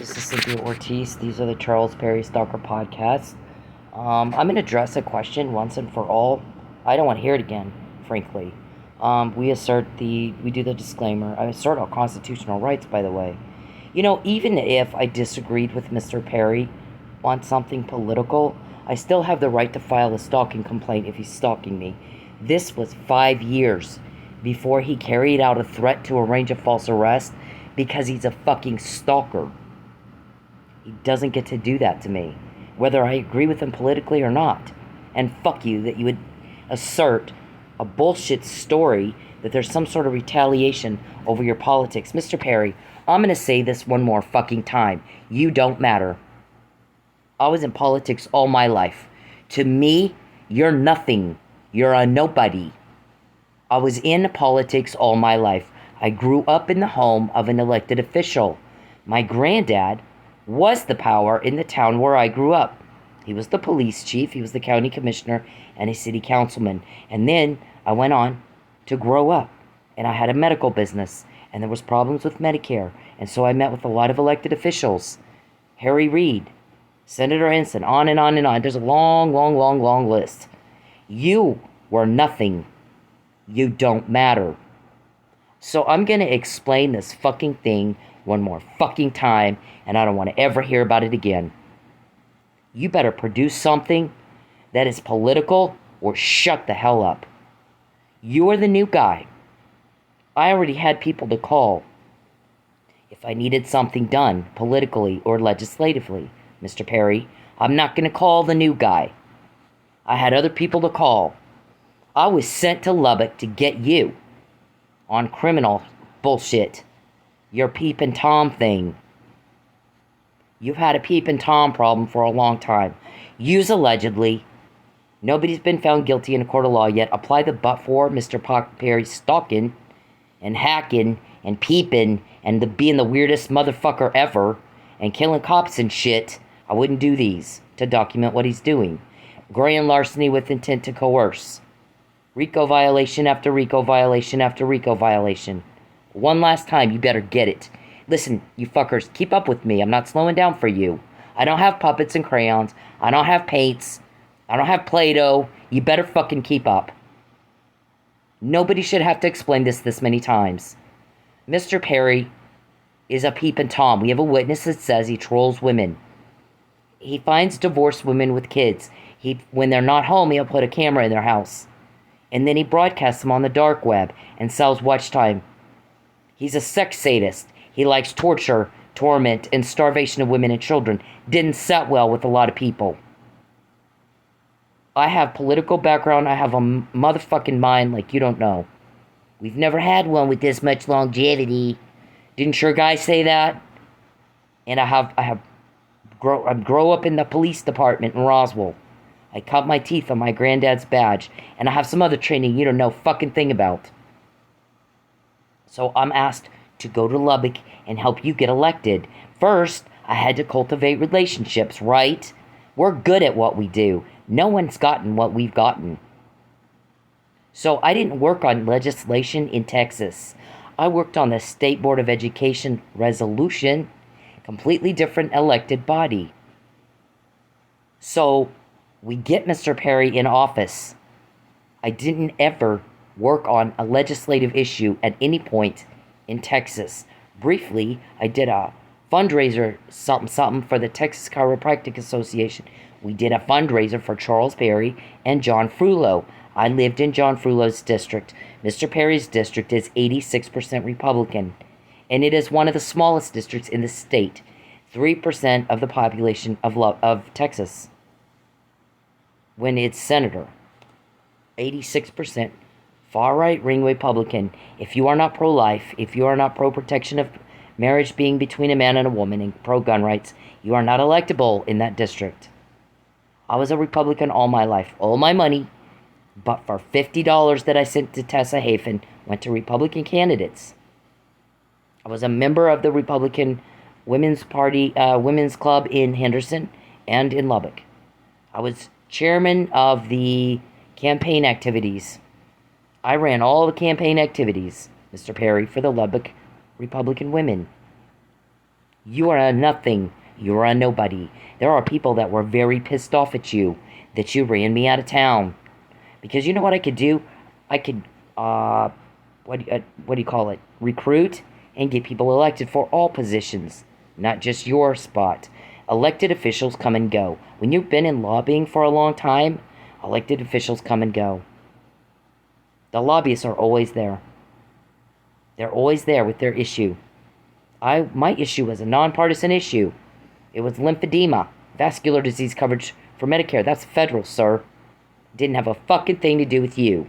This is Cynthia Ortiz. These are the Charles Perry Stalker podcasts. I'm going to address a question once and for all. I don't want to hear it again, frankly. We do the disclaimer. I assert our constitutional rights, by the way. Even if I disagreed with Mr. Perry on something political, I still have the right to file a stalking complaint if he's stalking me. This was 5 years before he carried out a threat to arrange a false arrest because he's a fucking stalker. He doesn't get to do that to me, whether I agree with him politically or not. And fuck you that you would assert a bullshit story that there's some sort of retaliation over your politics. Mr. Perry, I'm going to say this one more fucking time. You don't matter. I was in politics all my life. To me, you're nothing. You're a nobody. I was in politics all my life. I grew up in the home of an elected official. My granddad was the power in the town where I grew up. He was the police chief, he was the county commissioner, and a city councilman. And then I went on to grow up, and I had a medical business, and there was problems with Medicare. And so I met with a lot of elected officials. Harry Reid, Senator Ensign, on and on and on. There's a long list. You were nothing. You don't matter. So I'm going to explain this fucking thing one more fucking time, and I don't want to ever hear about it again. You better produce something that is political or shut the hell up. You are the new guy. I already had people to call if I needed something done politically or legislatively, Mr. Perry. I'm not going to call the new guy. I had other people to call. I was sent to Lubbock to get you on criminal bullshit. Your peeping Tom thing. You've had a peeping Tom problem for a long time. Use allegedly. Nobody's been found guilty in a court of law yet. Apply the but for Mr. Perry stalking and hacking and peeping and being the weirdest motherfucker ever and killing cops and shit. I wouldn't do these to document what he's doing. Grand larceny with intent to coerce. RICO violation after RICO violation after RICO violation. One last time, you better get it. Listen, you fuckers, keep up with me. I'm not slowing down for you. I don't have puppets and crayons. I don't have paints. I don't have Play-Doh. You better fucking keep up. Nobody should have to explain this many times. Mr. Perry is a peeping Tom. We have a witness that says he trolls women. He finds divorced women with kids. When they're not home, he'll put a camera in their house. And then he broadcasts them on the dark web and sells watch time. He's a sex sadist. He likes torture, torment, and starvation of women and children. Didn't set well with a lot of people. I have political background. I have a motherfucking mind like you don't know. We've never had one with this much longevity. Didn't your guy say that? And I grow up in the police department in Roswell. I cut my teeth on my granddad's badge. And I have some other training you don't know fucking thing about. So I'm asked to go to Lubbock and help you get elected. First, I had to cultivate relationships, right? We're good at what we do. No one's gotten what we've gotten. So I didn't work on legislation in Texas. I worked on the State Board of Education resolution, completely different elected body. So we get Mr. Perry in office. I didn't ever work on a legislative issue at any point in Texas. Briefly, I did a fundraiser something for the Texas Chiropractic Association. We did a fundraiser for Charles Perry and John Frullo. I lived in John Frullo's district. Mr. Perry's district is 86% Republican, and it is one of the smallest districts in the state. 3% of the population of Texas. When it's senator, 86% far-right ring Republican. If you are not pro-life, if you are not pro-protection of marriage being between a man and a woman and pro-gun rights, you are not electable in that district. I was a Republican all my life. All my money, but for $50 that I sent to Tessa Hafen, went to Republican candidates. I was a member of the Republican Women's Party, Women's Club in Henderson and in Lubbock. I was chairman of the campaign activities. I ran all the campaign activities, Mr. Perry, for the Lubbock Republican women. You are a nothing. You are a nobody. There are people that were very pissed off at you that you ran me out of town. Because you know what I could do? I could, what do you call it? Recruit and get people elected for all positions, not just your spot. Elected officials come and go. When you've been in lobbying for a long time, elected officials come and go. The lobbyists are always there. They're always there with their issue. My issue was a nonpartisan issue. It was lymphedema, vascular disease coverage for Medicare. That's federal, sir. Didn't have a fucking thing to do with you.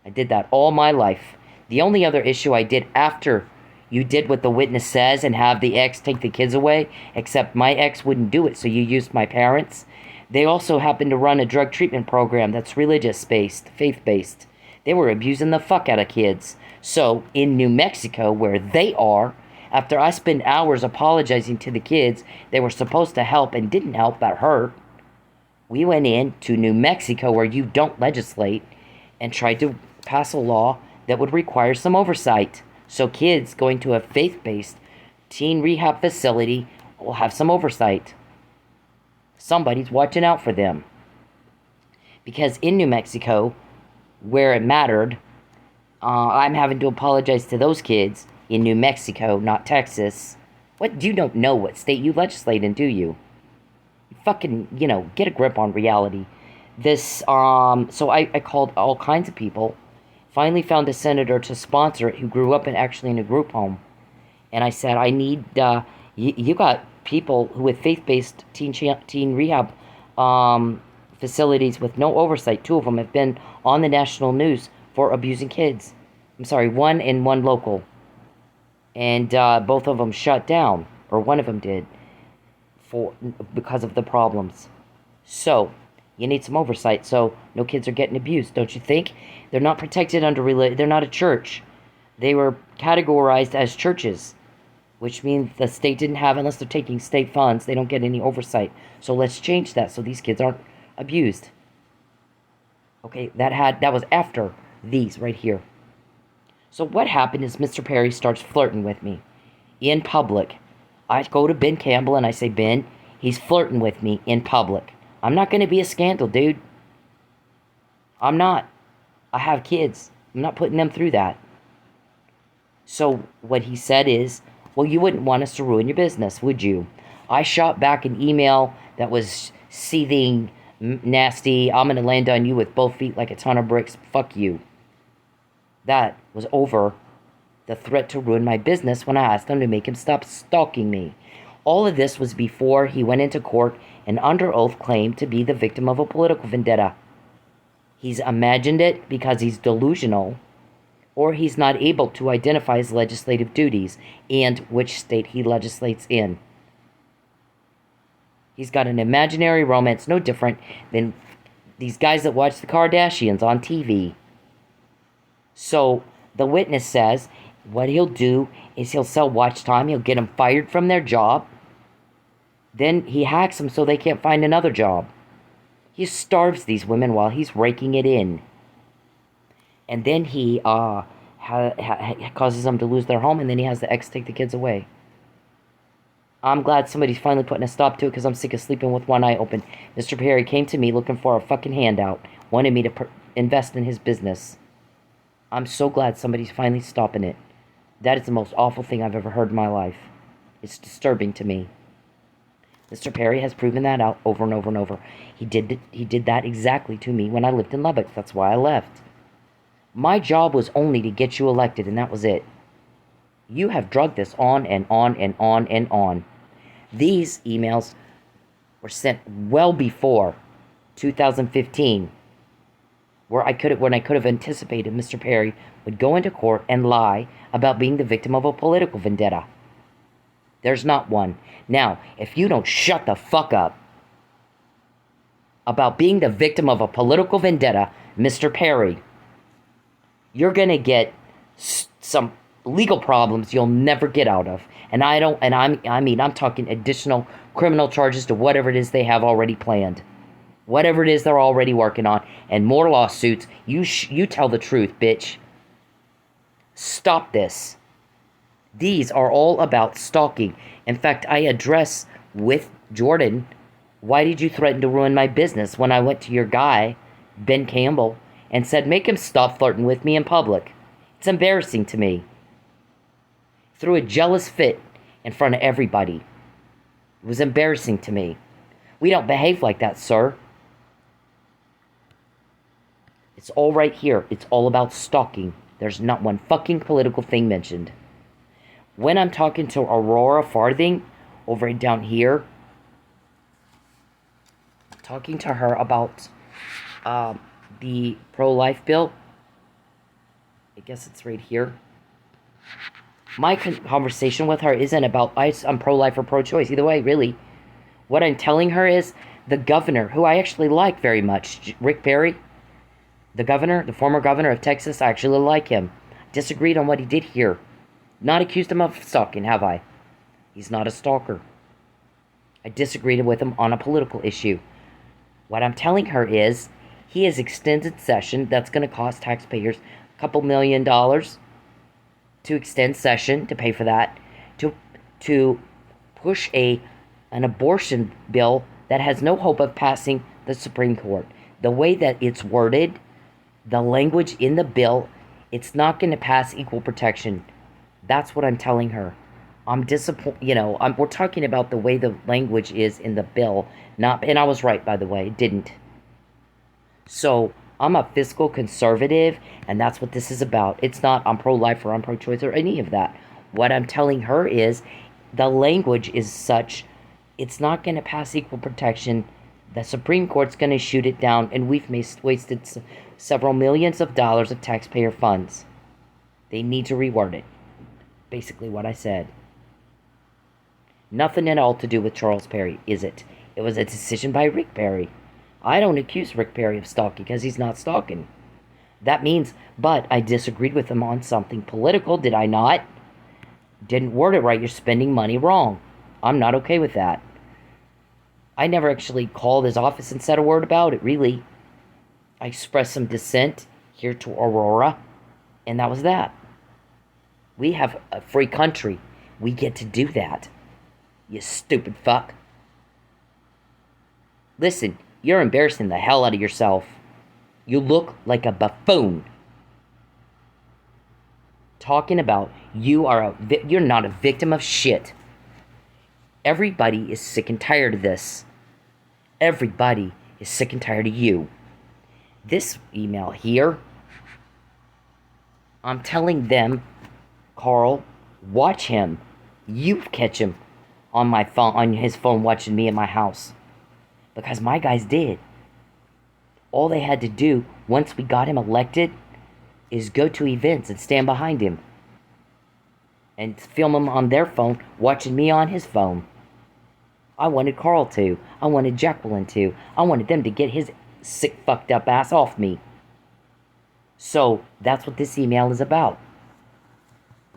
I did that all my life. The only other issue I did after you did what the witness says and have the ex take the kids away, except my ex wouldn't do it, so you used my parents. They also happened to run a drug treatment program that's religious-based, faith-based. They were abusing the fuck out of kids. So, in New Mexico, where they are, after I spent hours apologizing to the kids, they were supposed to help and didn't help but hurt. We went in to New Mexico, where you don't legislate, and tried to pass a law that would require some oversight. So kids going to a faith-based teen rehab facility will have some oversight. Somebody's watching out for them. Because in New Mexico, where it mattered, I'm having to apologize to those kids in New Mexico, not Texas. What? You don't know what state you legislate in, do you? Fucking, get a grip on reality. So I called all kinds of people. Finally found a senator to sponsor it who grew up actually in a group home. And I said, I need, you got people who with faith-based teen rehab facilities with no oversight. 2 of them have been on the national news for abusing kids. I'm sorry, one and one local. And both of them shut down, or one of them did, because of the problems. So, you need some oversight so no kids are getting abused, don't you think? They're not protected under religion. They're not a church. They were categorized as churches, which means the state didn't have, unless they're taking state funds, they don't get any oversight. So let's change that so these kids aren't abused. Okay, that was after these right here. So what happened is Mr. Perry starts flirting with me in public. I go to Ben Campbell and I say, Ben, he's flirting with me in public. I'm not going to be a scandal, dude. I'm not. I have kids. I'm not putting them through that. So what he said is, well, you wouldn't want us to ruin your business, would you? I shot back an email that was seething, nasty. I'm going to land on you with both feet like a ton of bricks. Fuck you. That was over the threat to ruin my business when I asked him to make him stop stalking me. All of this was before he went into court and under oath claimed to be the victim of a political vendetta. He's imagined it because he's delusional, or he's not able to identify his legislative duties and which state he legislates in. He's got an imaginary romance no different than these guys that watch the Kardashians on TV. So the witness says what he'll do is he'll sell watch time. He'll get them fired from their job. Then he hacks them so they can't find another job. He starves these women while he's raking it in. And then he causes them to lose their home, and then he has the ex take the kids away. I'm glad somebody's finally putting a stop to it because I'm sick of sleeping with one eye open. Mr. Perry came to me looking for a fucking handout, wanted me to invest in his business. I'm so glad somebody's finally stopping it. That is the most awful thing I've ever heard in my life. It's disturbing to me. Mr. Perry has proven that out over and over and over. He did that exactly to me when I lived in Lubbock. That's why I left. My job was only to get you elected, and that was it. You have drugged this on and on and on and on. These emails were sent well before 2015, when I could have anticipated Mr. Perry would go into court and lie about being the victim of a political vendetta. There's not one. Now, if you don't shut the fuck up about being the victim of a political vendetta, Mr. Perry, you're going to get some legal problems you'll never get out of. And I'm talking additional criminal charges to whatever it is they have already planned. Whatever it is they're already working on. And more lawsuits. You tell the truth, bitch. Stop this. These are all about stalking. In fact, I address with Jordan, why did you threaten to ruin my business when I went to your guy, Ben Campbell, and said, make him stop flirting with me in public? It's embarrassing to me. Threw a jealous fit in front of everybody. It was embarrassing to me. We don't behave like that, sir. It's all right here. It's all about stalking. There's not one fucking political thing mentioned. When I'm talking to Aurora Farthing over down here, talking to her about the pro-life bill, I guess it's right here. My conversation with her isn't about I'm pro-life or pro-choice. Either way, really. What I'm telling her is the governor, who I actually like very much, Rick Perry, the governor, the former governor of Texas, I actually like him. Disagreed on what he did here. Not accused him of stalking, have I? He's not a stalker. I disagreed with him on a political issue. What I'm telling her is he has extended session that's going to cost taxpayers a couple $1 million to extend session, to pay for that, to push an abortion bill that has no hope of passing the Supreme Court. The way that it's worded, the language in the bill, it's not going to pass equal protection. That's what I'm telling her. I'm disappointed, we're talking about the way the language is in the bill, and I was right, by the way, it didn't. So, I'm a fiscal conservative, and that's what this is about. It's not I'm pro-life or I'm pro-choice or any of that. What I'm telling her is the language is such, it's not going to pass equal protection. The Supreme Court's going to shoot it down, and we've wasted several millions of dollars of taxpayer funds. They need to reword it. Basically what I said. Nothing at all to do with Charles Perry, is it? It was a decision by Rick Perry. I don't accuse Rick Perry of stalking because he's not stalking. That means, but I disagreed with him on something political, did I not? Didn't word it right, you're spending money wrong. I'm not okay with that. I never actually called his office and said a word about it, really. I expressed some dissent here to Aurora, and that was that. We have a free country. We get to do that. You stupid fuck. Listen, you're embarrassing the hell out of yourself. You look like a buffoon. Talking about you're not a victim of shit. Everybody is sick and tired of this. Everybody is sick and tired of you. This email here, I'm telling them, Carl, watch him. You catch him on my phone, on his phone, watching me in my house. Because my guys did. All they had to do, once we got him elected, is go to events and stand behind him. And film him on their phone, watching me on his phone. I wanted Carl to. I wanted Jacqueline to. I wanted them to get his sick, fucked up ass off me. So, that's what this email is about.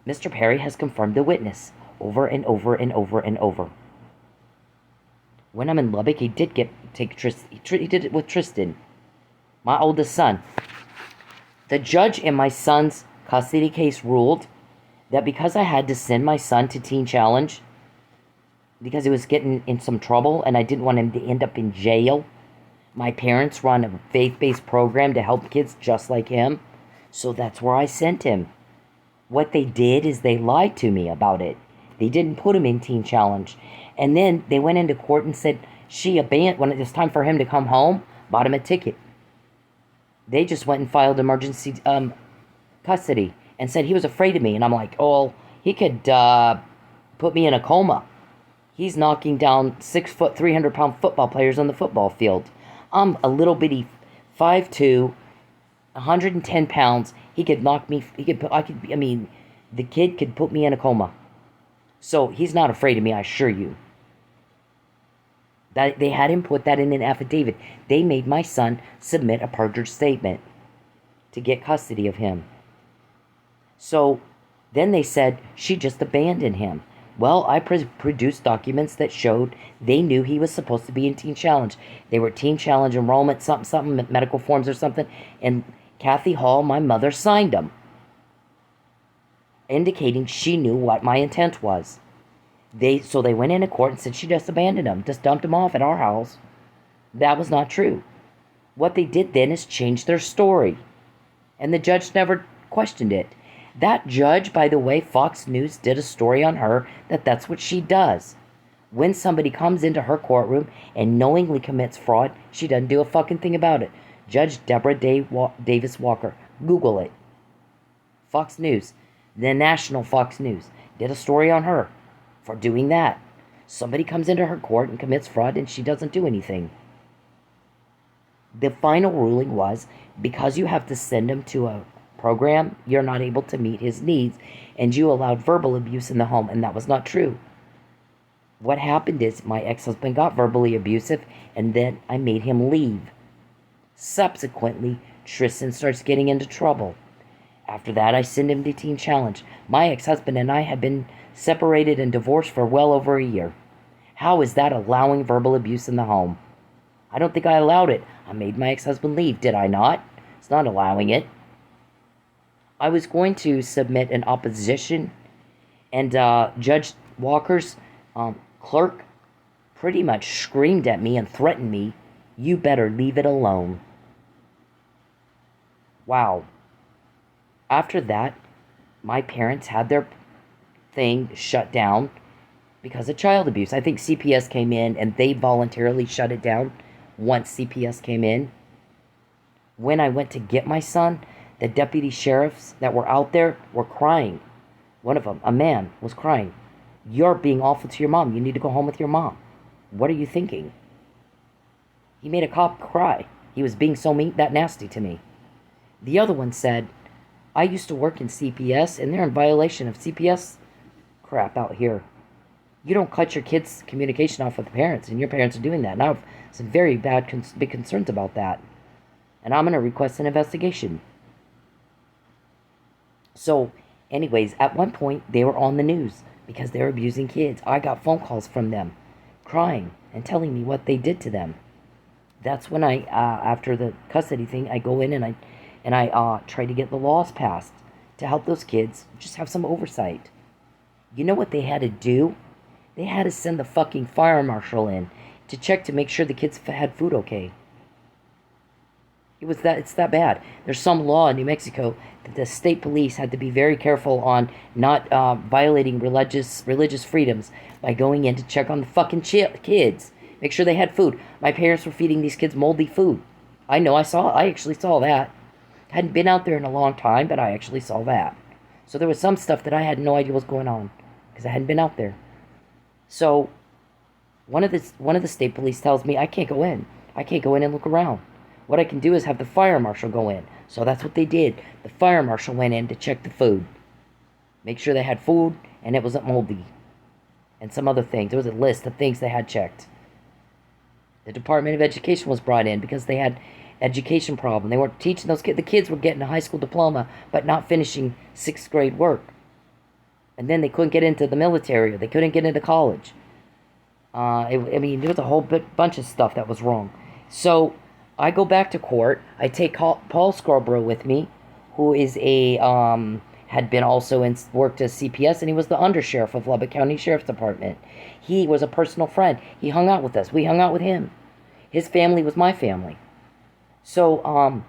Mr. Perry has confirmed the witness over and over and over and over. When I'm in Lubbock, he did take Tristan. He did it with Tristan, my oldest son. The judge in my son's custody case ruled that because I had to send my son to Teen Challenge because he was getting in some trouble and I didn't want him to end up in jail. My parents run a faith-based program to help kids just like him, so that's where I sent him. What they did is they lied to me about it. They didn't put him in Teen Challenge. And then they went into court and said she abandoned, when it was time for him to come home, bought him a ticket. They just went and filed emergency custody and said he was afraid of me. And I'm like, oh, he could put me in a coma. He's knocking down 6-foot, 300-pound football players on the football field. I'm a little bitty 5'2", 110 pounds. He could knock me, the kid could put me in a coma. So he's not afraid of me, I assure you. That they had him put that in an affidavit. They made my son submit a perjured statement to get custody of him. So then they said she just abandoned him. Well, I produced documents that showed they knew he was supposed to be in Teen Challenge. They were Teen Challenge enrollment, something, medical forms or something. And Kathy Hall, my mother, signed them. indicating she knew what my intent was. So they went into court and said she just abandoned him, just dumped him off at our house. That was not true. What they did then is change their story. And the judge never questioned it. That judge, by the way, Fox News did a story on her that's what she does. When somebody comes into her courtroom and knowingly commits fraud, she doesn't do a fucking thing about it. Judge Deborah Davis Walker. Google it. Fox News, the national Fox News, did a story on her for doing that. Somebody comes into her court and commits fraud and she doesn't do anything. The final ruling was, because you have to send him to a program, you're not able to meet his needs, and you allowed verbal abuse in the home, and that was not true. What happened is my ex-husband got verbally abusive, and then I made him leave. Subsequently, Tristan starts getting into trouble. After that, I send him to Teen Challenge. My ex-husband and I have been separated and divorced for well over a year. How is that allowing verbal abuse in the home? I don't think I allowed it. I made my ex-husband leave, did I not? It's not allowing it. I was going to submit an opposition, and Judge Walker's clerk pretty much screamed at me and threatened me, "You better leave it alone." Wow. After that, my parents had their thing shut down because of child abuse. I think CPS came in and they voluntarily shut it down once CPS came in. When I went to get my son, the deputy sheriffs that were out there were crying. One of them, a man, was crying. "You're being awful to your mom. You need to go home with your mom." What are you thinking? He made a cop cry. He was being so mean, that nasty to me. The other one said, "I used to work in CPS, and they're in violation of CPS crap out here. You don't cut your kids' communication off with the parents, and your parents are doing that." And I have some very big concerns about that. And I'm going to request an investigation. So, anyways, at one point, they were on the news because they were abusing kids. I got phone calls from them crying and telling me what they did to them. That's when I, after the custody thing, I go in and I try to get the laws passed to help those kids just have some oversight. You know what they had to do? They had to send the fucking fire marshal in to check to make sure the kids had food okay. It's that bad. There's some law in New Mexico that the state police had to be very careful on not violating religious freedoms by going in to check on the fucking kids. Make sure they had food. My parents were feeding these kids moldy food. I know, I actually saw that. Hadn't been out there in a long time, but I actually saw that. So there was some stuff that I had no idea what was going on because I hadn't been out there. So one of the state police tells me I can't go in. I can't go in and look around. What I can do is have the fire marshal go in. So that's what they did. The fire marshal went in to check the food. Make sure they had food and it wasn't moldy. And some other things. There was a list of things they had checked. The Department of Education was brought in because they had education problem. They weren't teaching those kids. The kids were getting a high school diploma but not finishing 6th grade work. And then they couldn't get into the military. Or they couldn't get into college. There was a whole bunch of stuff that was wrong. So I go back to court. I take Paul Scarborough with me, who is had been also worked as CPS, and he was the undersheriff of Lubbock County Sheriff's Department. He was a personal friend. He hung out with us. We hung out with him. His family was my family. So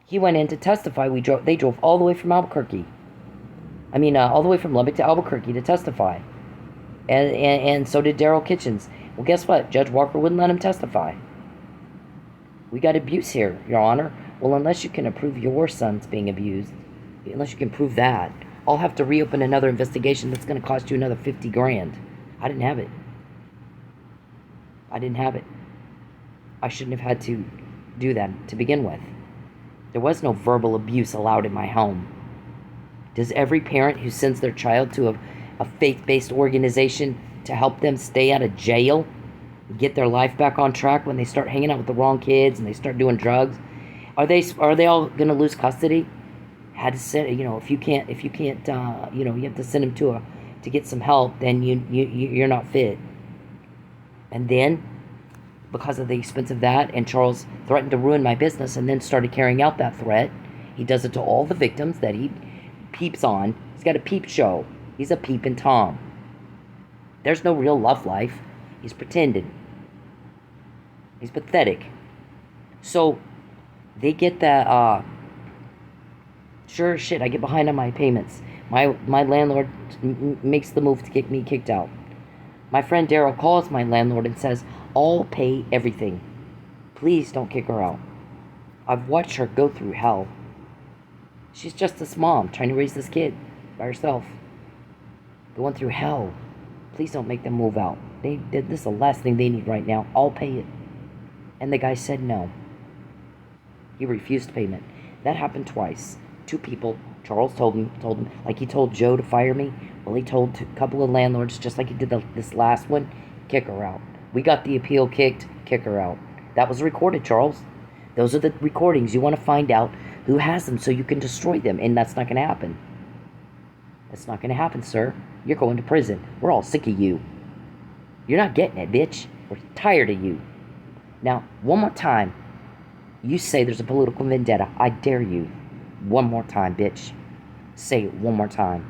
he went in to testify. They drove all the way from Albuquerque. All the way from Lubbock to Albuquerque to testify. And so did Daryl Kitchens. Well, guess what? Judge Walker wouldn't let him testify. We got abuse here, Your Honor. Well, unless you can prove your son's being abused, unless you can prove that, I'll have to reopen another investigation that's going to cost you another $50,000. I didn't have it. I shouldn't have had to do that to begin with. There was no verbal abuse allowed in my home. Does every parent who sends their child to a faith-based organization to help them stay out of jail get their life back on track when they start hanging out with the wrong kids and they start doing drugs? Are they all going to lose custody? Had to send, if you can't, you have to send them to get some help. Then you're not fit. And then, because of the expense of that, and Charles threatened to ruin my business, and then started carrying out that threat. He does it to all the victims that he peeps on, He's got a peep show. He's a peeping Tom. There's no real love life. He's pretending. He's pathetic. So, they get that, sure as shit, I get behind on my payments. My landlord makes the move to get me kicked out. My friend Daryl calls my landlord and says, I'll pay everything. Please don't kick her out. I've watched her go through hell. She's just this mom trying to raise this kid by herself. Going through hell. Please don't make them move out. This is the last thing they need right now. I'll pay it. And the guy said no. He refused payment. That happened twice. 2 people. Charles told him, like he told Joe to fire me. Well, he told a couple of landlords, just like he did this last one, kick her out. We got the appeal kicked, kick her out. That was recorded, Charles. Those are the recordings. You want to find out who has them so you can destroy them, and that's not going to happen. That's not going to happen, sir. You're going to prison. We're all sick of you. You're not getting it, bitch. We're tired of you. Now, one more time, you say there's a political vendetta. I dare you. One more time, bitch. Say it one more time.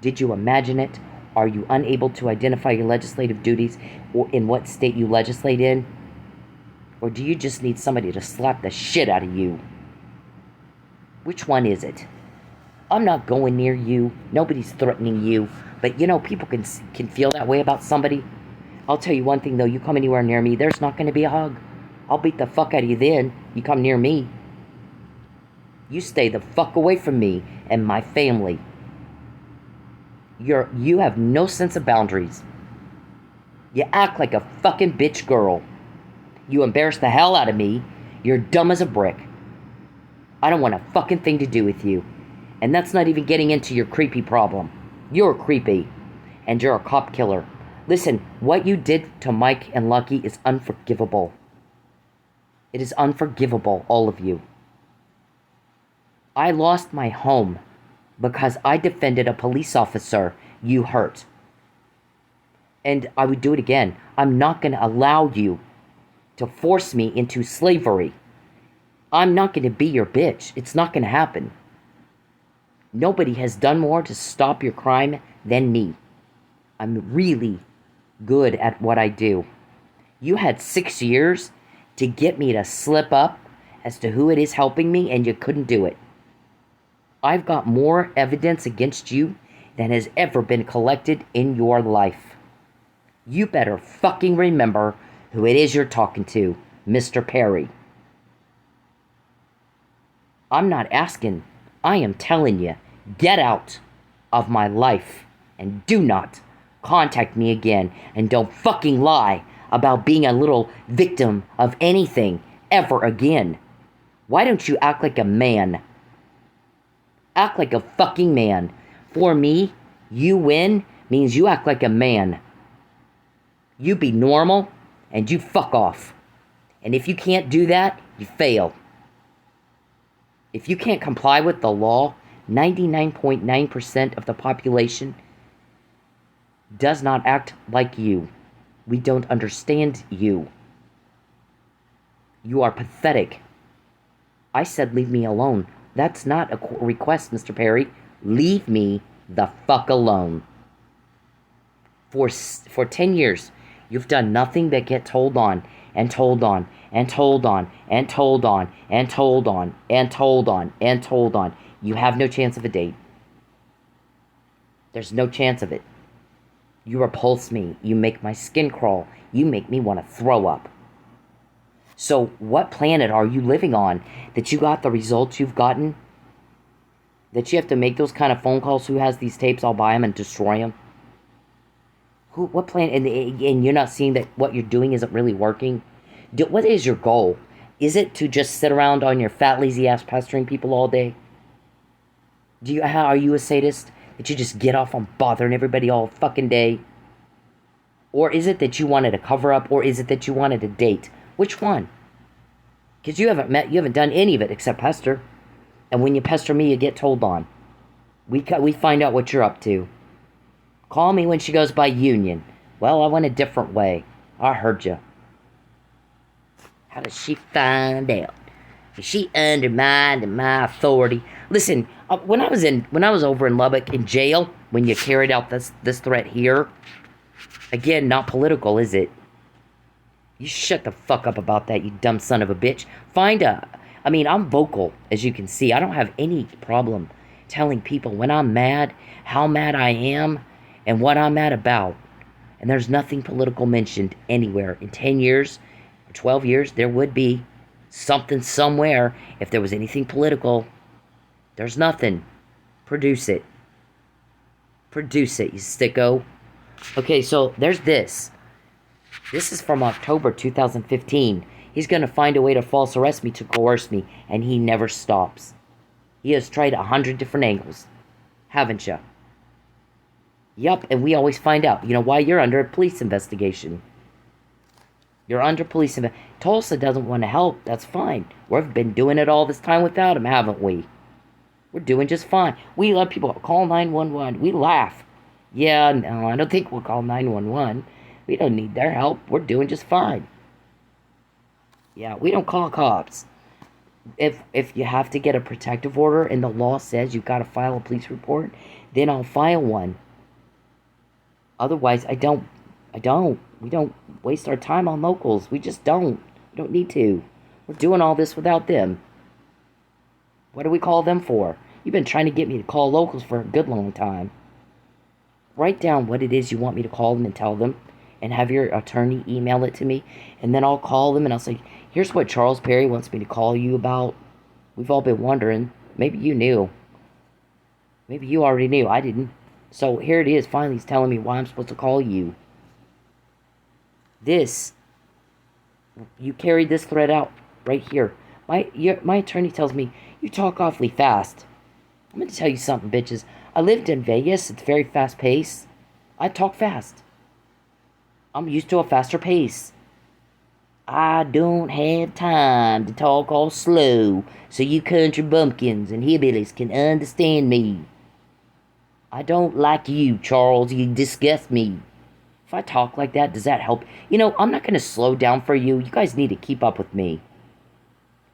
Did you imagine it? Are you unable to identify your legislative duties or in what state you legislate in? Or do you just need somebody to slap the shit out of you? Which one is it? I'm not going near you. Nobody's threatening you. But, people can feel that way about somebody. I'll tell you one thing, though. You come anywhere near me, there's not going to be a hug. I'll beat the fuck out of you then. You come near me. You stay the fuck away from me and my family. You have no sense of boundaries. You act like a fucking bitch girl. You embarrass the hell out of me. You're dumb as a brick. I don't want a fucking thing to do with you. And that's not even getting into your creepy problem. You're creepy. And you're a cop killer. Listen, what you did to Mike and Lucky is unforgivable. It is unforgivable, all of you. I lost my home because I defended a police officer you hurt. And I would do it again. I'm not going to allow you to force me into slavery. I'm not going to be your bitch. It's not going to happen. Nobody has done more to stop your crime than me. I'm really good at what I do. You had 6 years to get me to slip up as to who it is helping me, and you couldn't do it. I've got more evidence against you than has ever been collected in your life. You better fucking remember who it is you're talking to, Mr. Perry. I'm not asking. I am telling you, get out of my life and do not contact me again, and don't fucking lie about being a little victim of anything ever again. Why don't you act like a man? Act like a fucking man. For me, you win means you act like a man. You be normal and you fuck off. And if you can't do that, you fail. If you can't comply with the law, 99.9% of the population does not act like you. We don't understand you. You are pathetic. I said leave me alone. That's not a request, Mr. Perry. Leave me the fuck alone. For 10 years, you've done nothing but get told on, and told on, and told on, and told on, and told on, and told on, and told on. You have no chance of a date. There's no chance of it. You repulse me. You make my skin crawl. You make me want to throw up. So what planet are you living on that you got the results you've gotten? That you have to make those kind of phone calls? Who has these tapes? I'll buy them and destroy them. What planet? And you're not seeing that what you're doing isn't really working? What is your goal? Is it to just sit around on your fat, lazy ass pestering people all day? Are you a sadist? That you just get off on bothering everybody all fucking day? Or is it that you wanted a cover up? Or is it that you wanted a date? Which one? Because you haven't done any of it except pester. And when you pester me, you get told on. We find out what you're up to. Call me when she goes by Union. Well, I went a different way. I heard you. How does she find out? She undermined my authority. Listen, when I was over in Lubbock in jail, when you carried out this threat here, again, not political, is it? You shut the fuck up about that, you dumb son of a bitch. I'm vocal, as you can see. I don't have any problem telling people when I'm mad, how mad I am, and what I'm mad about. And there's nothing political mentioned anywhere. In 10 years, or 12 years, there would be something somewhere. If there was anything political, there's nothing. Produce it. Produce it, you sicko. Okay, so there's this. This is from October 2015. He's going to find a way to false arrest me, to coerce me, and he never stops. He has tried 100 different angles. Haven't you? Yup, and we always find out. You know why? You're under a police investigation. You're under police investigation. Tulsa doesn't want to help. That's fine. We've been doing it all this time without him, haven't we? We're doing just fine. We let people call 911. We laugh. Yeah, no, I don't think we'll call 911. We don't need their help. We're doing just fine. Yeah, we don't call cops. If you have to get a protective order and the law says you've got to file a police report, then I'll file one. Otherwise, I don't. We don't waste our time on locals. We just don't. We don't need to. We're doing all this without them. What do we call them for? You've been trying to get me to call locals for a good long time. Write down what it is you want me to call them and tell them, and have your attorney email it to me, and then I'll call them and I'll say, here's what Charles Perry wants me to call you about. We've all been wondering. Maybe you knew. Maybe you already knew. I didn't. So here it is. Finally, he's telling me why I'm supposed to call you. You carried this thread out right here. My attorney tells me, you talk awfully fast. I'm going to tell you something, bitches. I lived in Vegas. It's very fast paced. I talk fast. I'm used to a faster pace. I don't have time to talk all slow so you country bumpkins and hillbillies can understand me. I don't like you, Charles. You disgust me. If I talk like that, does that help? You know, I'm not going to slow down for you. You guys need to keep up with me.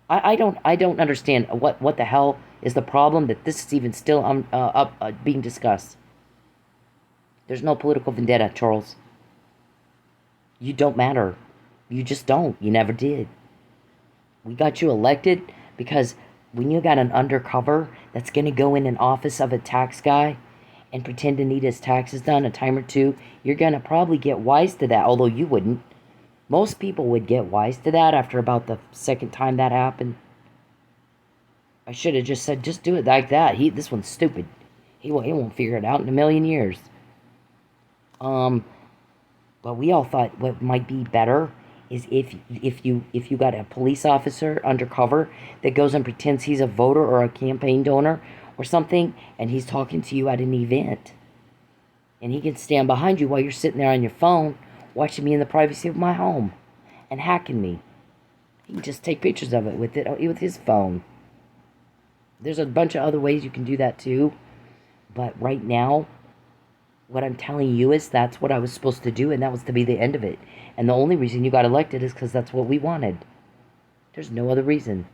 I don't understand what the hell is the problem that this is even still being discussed. There's no political vendetta, Charles. You don't matter. You just don't. You never did. We got you elected because when you got an undercover that's going to go in an office of a tax guy and pretend to need his taxes done a time or two, you're going to probably get wise to that, although you wouldn't. Most people would get wise to that after about the second time that happened. I should have just said, just do it like that. This one's stupid. He won't figure it out in a million years. But we all thought what might be better is if you got a police officer undercover that goes and pretends he's a voter or a campaign donor or something, and he's talking to you at an event. And he can stand behind you while you're sitting there on your phone, watching me in the privacy of my home, and hacking me. He can just take pictures of it with his phone. There's a bunch of other ways you can do that too. But right now, what I'm telling you is that's what I was supposed to do, and that was to be the end of it. And the only reason you got elected is because that's what we wanted. There's no other reason.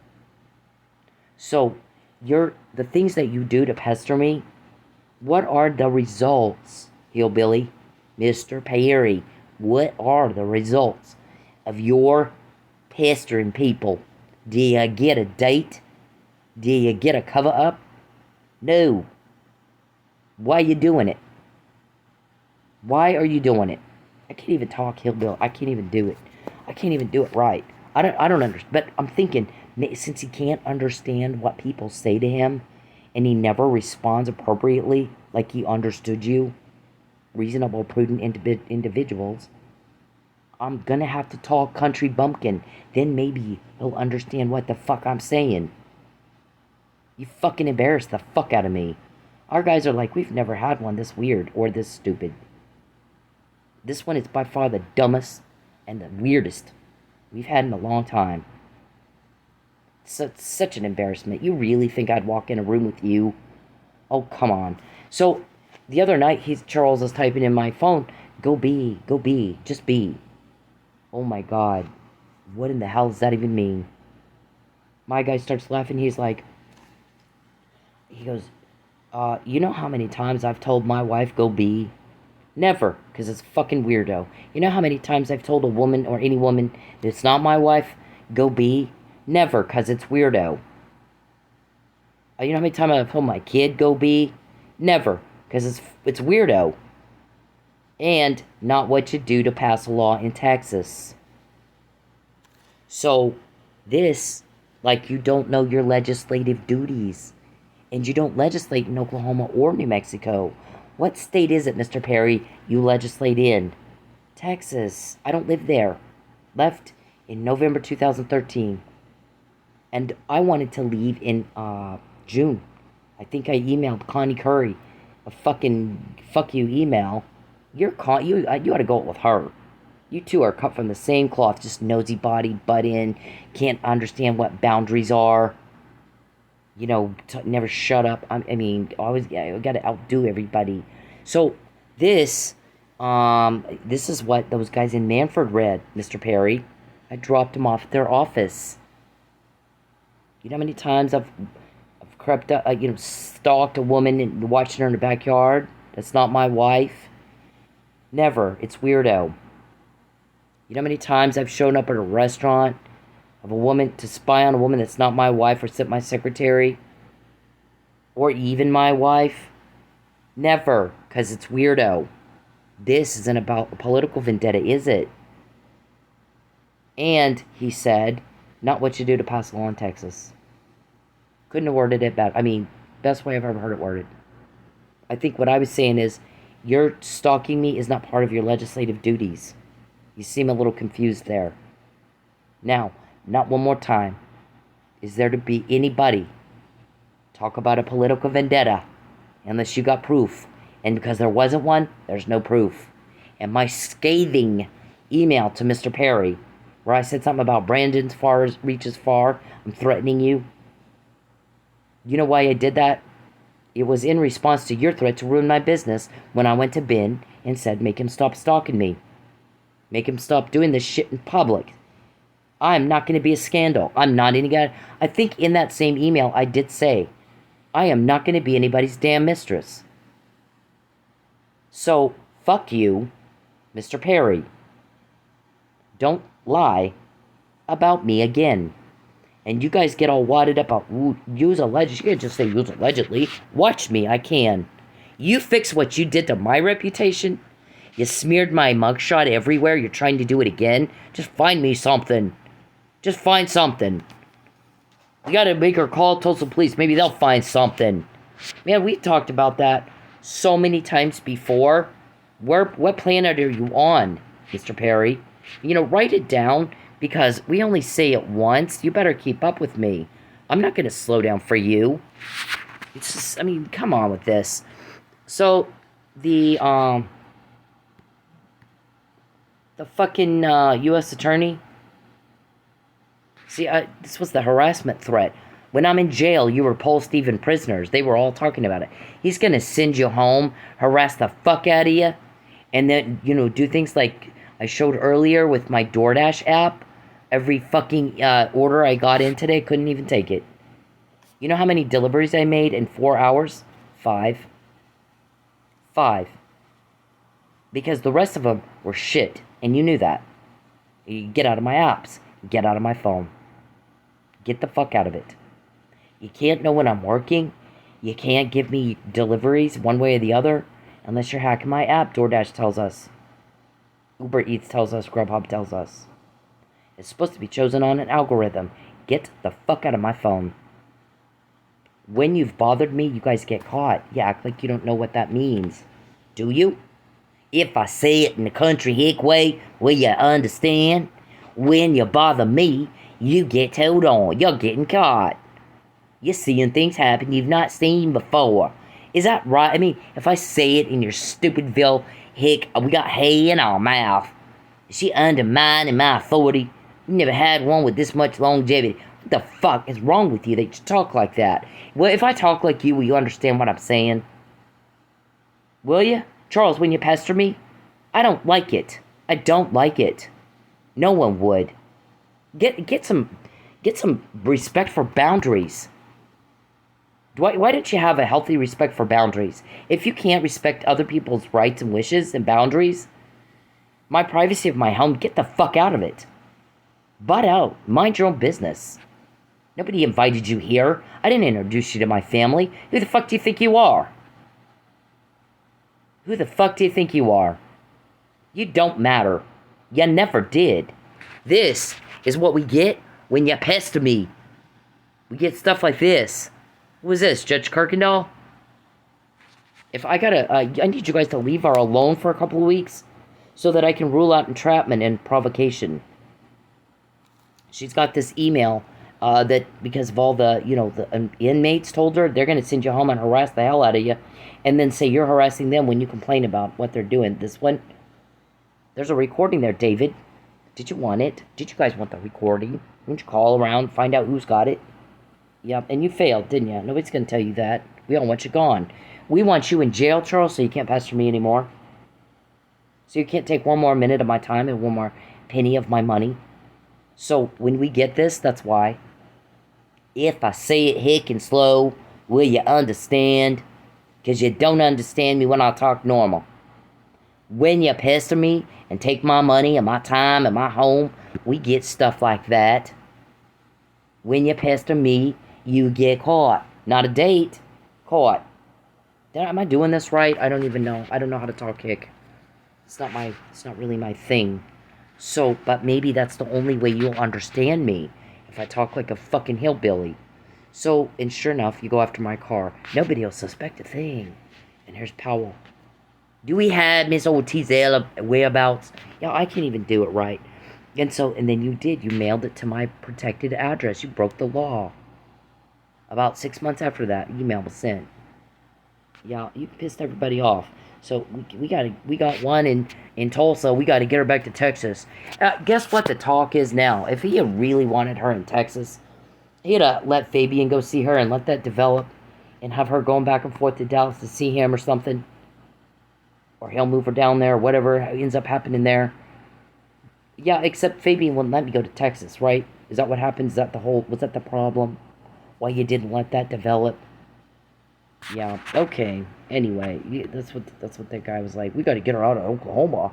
So, the things that you do to pester me, what are the results, hillbilly, Mr. Perry? What are the results of your pestering people? Do you get a date? Do you get a cover-up? No. Why are you doing it? Why are you doing it? I can't even talk hillbilly. I can't even do it. I can't even do it right. I don't understand. But I'm thinking, since he can't understand what people say to him, and he never responds appropriately, like he understood you, reasonable, prudent individuals, I'm gonna have to talk country bumpkin. Then maybe he'll understand what the fuck I'm saying. You fucking embarrassed the fuck out of me. Our guys are like, we've never had one this weird or this stupid. This one is by far the dumbest and the weirdest we've had in a long time. Such an embarrassment. You really think I'd walk in a room with you? Oh, come on. So, the other night, Charles was typing in my phone, go be, just be. Oh my God. What in the hell does that even mean? My guy starts laughing. He goes, you know how many times I've told my wife, go be? Never, because it's fucking weirdo. You know how many times I've told a woman or any woman that's not my wife, go be? Never, because it's weirdo. You know how many times I've told my kid, go be? Never, because it's weirdo. And not what you do to pass a law in Texas. So, this, like, you don't know your legislative duties. And you don't legislate in Oklahoma or New Mexico. What state is it, Mr. Perry, you legislate in? Texas. I don't live there. Left in November 2013. And I wanted to leave in June. I think I emailed Connie Curry a fucking fuck you email. You ought to go with her. You two are cut from the same cloth, just nosy body, butt in, can't understand what boundaries are. You know, never shut up. I mean, always got to outdo everybody. So this is what those guys in Manford read, Mr. Perry. I dropped them off at their office. You know how many times I've crept up, stalked a woman and watched her in the backyard? That's not my wife. Never. It's weirdo. You know how many times I've shown up at a restaurant of a woman to spy on a woman that's not my wife or sit my secretary? Or even my wife? Never, because it's weirdo. This isn't about a political vendetta, is it? And, he said, not what you do to pass a law in Texas. Couldn't have worded it better. I mean, best way I've ever heard it worded. I think what I was saying is, your stalking me is not part of your legislative duties. You seem a little confused there. Now, not one more time is there to be anybody talk about a political vendetta unless you got proof. And because there wasn't one, there's no proof. And my scathing email to Mr. Perry, where I said something about Brandon's reaches far, I'm threatening you. You know why I did that? It was in response to your threat to ruin my business when I went to Ben and said, make him stop stalking me. Make him stop doing this shit in public. I'm not going to be a scandal. I'm not any guy. I think in that same email I did say, I am not going to be anybody's damn mistress. So, fuck you, Mr. Perry. Don't lie about me again. And you guys get all wadded up about, use allegedly. You can't just say use allegedly. Watch me, I can. You fix what you did to my reputation. You smeared my mugshot everywhere. You're trying to do it again. Just find me something. Just find something. You gotta make her call Tulsa police. Maybe they'll find something. Man, we talked about that so many times before. What planet are you on, Mr. Perry? Write it down, because we only say it once. You better keep up with me. I'm not gonna slow down for you. It's just, come on with this. So, the fucking U.S. attorney. See, this was the harassment threat. When I'm in jail, you were Paul Stephen prisoners. They were all talking about it. He's going to send you home, harass the fuck out of you, and then, do things like I showed earlier with my DoorDash app. Every fucking order I got in today, couldn't even take it. You know how many deliveries I made in 4 hours? 5. Because the rest of them were shit, and you knew that. You get out of my apps. Get out of my phone. Get the fuck out of it. You can't know when I'm working. You can't give me deliveries one way or the other unless you're hacking my app, DoorDash tells us. Uber Eats tells us. Grubhub tells us. It's supposed to be chosen on an algorithm. Get the fuck out of my phone. When you've bothered me, you guys get caught. You act like you don't know what that means. Do you? If I say it in the country hick way, will you understand? When you bother me, you get told on. You're getting caught. You're seeing things happen you've not seen before. Is that right? If I say it in your stupidville hick, we got hay in our mouth. Is she undermining my authority? We never had one with this much longevity. What the fuck is wrong with you that you talk like that? Well, if I talk like you, will you understand what I'm saying? Will you? Charles, when you pester me, I don't like it. I don't like it. No one would. Get some, Get some respect for boundaries. Why don't you have a healthy respect for boundaries? If you can't respect other people's rights and wishes and boundaries, my privacy of my home, get the fuck out of it. Butt out. Mind your own business. Nobody invited you here. I didn't introduce you to my family. Who the fuck do you think you are? Who the fuck do you think you are? You don't matter. You never did. This is what we get when you pester me. We get stuff like this. Who is this, Judge Kirkendall? If I gotta, I need you guys to leave her alone for a couple of weeks so that I can rule out entrapment and provocation. She's got this email that because of all the, the inmates told her, they're gonna send you home and harass the hell out of you and then say you're harassing them when you complain about what they're doing. This one, there's a recording there, David. Did you want it? Did you guys want the recording? Wouldn't you call around, find out who's got it? Yep, and you failed, didn't you? Nobody's going to tell you that. We don't want you gone. We want you in jail, Charles, so you can't pester me anymore. So you can't take one more minute of my time and one more penny of my money. So when we get this, that's why. If I say it hick and slow, will you understand? Because you don't understand me when I talk normal. When you pester me and take my money and my time and my home, we get stuff like that. When you pester me, you get caught. Not a date. Caught. Am I doing this right? I don't even know. I don't know how to talk hick. It's not really my thing. So, but maybe that's the only way you'll understand me. If I talk like a fucking hillbilly. So, and sure enough, you go after my car. Nobody will suspect a thing. And here's Powell. Do we have Miss Ortiz whereabouts? Yeah, I can't even do it right. And then you did. You mailed it to my protected address. You broke the law. About 6 months after that, email was sent. Yeah, you pissed everybody off. So we got one in Tulsa. We got to get her back to Texas. Guess what the talk is now? If he had really wanted her in Texas, he'd let Fabian go see her and let that develop, and have her going back and forth to Dallas to see him or something. Or he'll move her down there, or whatever ends up happening there. Yeah, except Fabian wouldn't let me go to Texas, right? Is that what happened? Was that the problem? Why you didn't let that develop? Yeah, okay. Anyway, that's what that guy was like. We got to get her out of Oklahoma.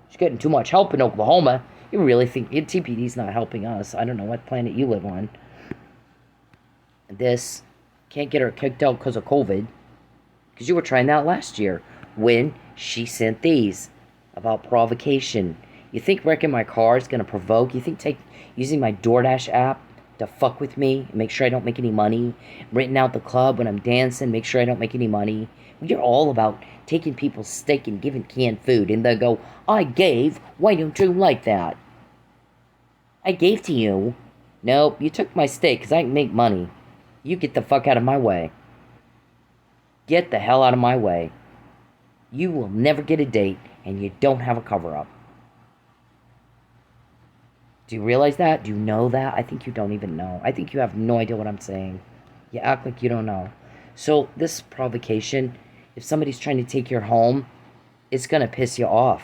She's getting too much help in Oklahoma. You really think TPD's not helping us? I don't know what planet you live on. This can't get her kicked out because of COVID. Because you were trying that last year when she sent these about provocation. You think wrecking my car is going to provoke? You think using my DoorDash app to fuck with me, make sure I don't make any money, renting out the club when I'm dancing, make sure I don't make any money? You're all about taking people's steak and giving canned food, and they'll go, I gave, why don't you like that? I gave to you. Nope, you took my steak because I can make money. You get the fuck out of my way. Get the hell out of my way. You will never get a date, and you don't have a cover-up. Do you realize that? Do you know that? I think you don't even know. I think you have no idea what I'm saying. You act like you don't know. So this provocation, if somebody's trying to take your home, it's going to piss you off.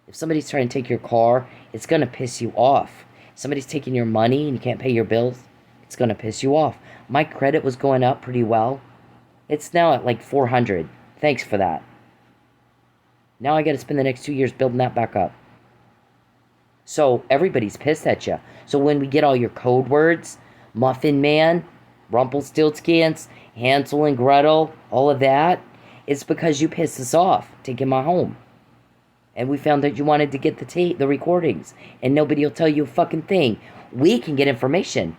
If somebody's trying to take your car, it's going to piss you off. If somebody's taking your money and you can't pay your bills, it's going to piss you off. My credit was going up pretty well. It's now at like 400. Thanks for that. Now I got to spend the next 2 years building that back up. So everybody's pissed at you. So when we get all your code words, Muffin Man, Rumpelstiltskins, Hansel and Gretel, all of that, it's because you pissed us off taking my home. And we found that you wanted to get the recordings, and nobody will tell you a fucking thing. We can get information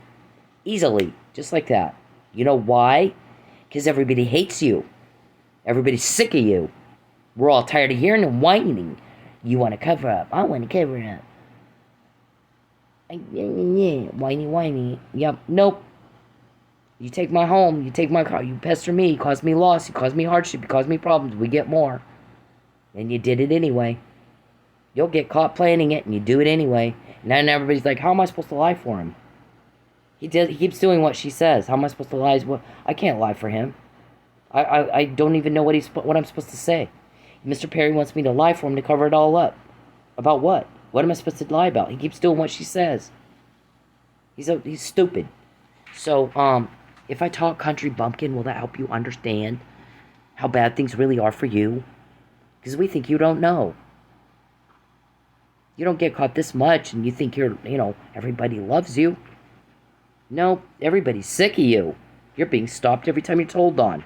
easily, just like that. You know why? Because everybody hates you. Everybody's sick of you. We're all tired of hearing and whining. You want to cover up. I want to cover up. Whiny. Yep, nope. You take my home, you take my car, you pester me, you cause me loss, you cause me hardship, you cause me problems, we get more. And you did it anyway. You'll get caught planning it, and you do it anyway. And then everybody's like, how am I supposed to lie for him? He keeps doing what she says. How am I supposed to lie? I can't lie for him. I don't even know what I'm supposed to say. Mr. Perry wants me to lie for him to cover it all up. About what? What am I supposed to lie about? He keeps doing what she says. He's stupid. So, if I talk country bumpkin, will that help you understand how bad things really are for you? Because we think you don't know. You don't get caught this much and you think everybody loves you. No, everybody's sick of you. You're being stopped every time you're told on.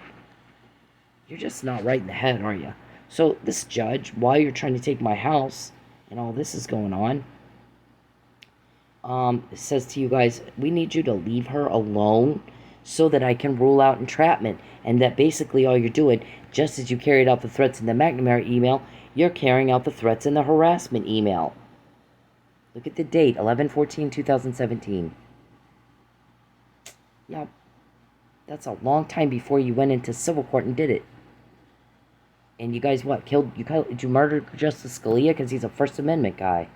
You're just not right in the head, are you? So this judge, while you're trying to take my house and all this is going on, says to you guys, we need you to leave her alone so that I can rule out entrapment. And that basically all you're doing, just as you carried out the threats in the McNamara email, you're carrying out the threats in the harassment email. Look at the date, 11/14/2017. Yeah, that's a long time before you went into civil court and did it. And you guys, what, did you murder Justice Scalia because he's a First Amendment guy?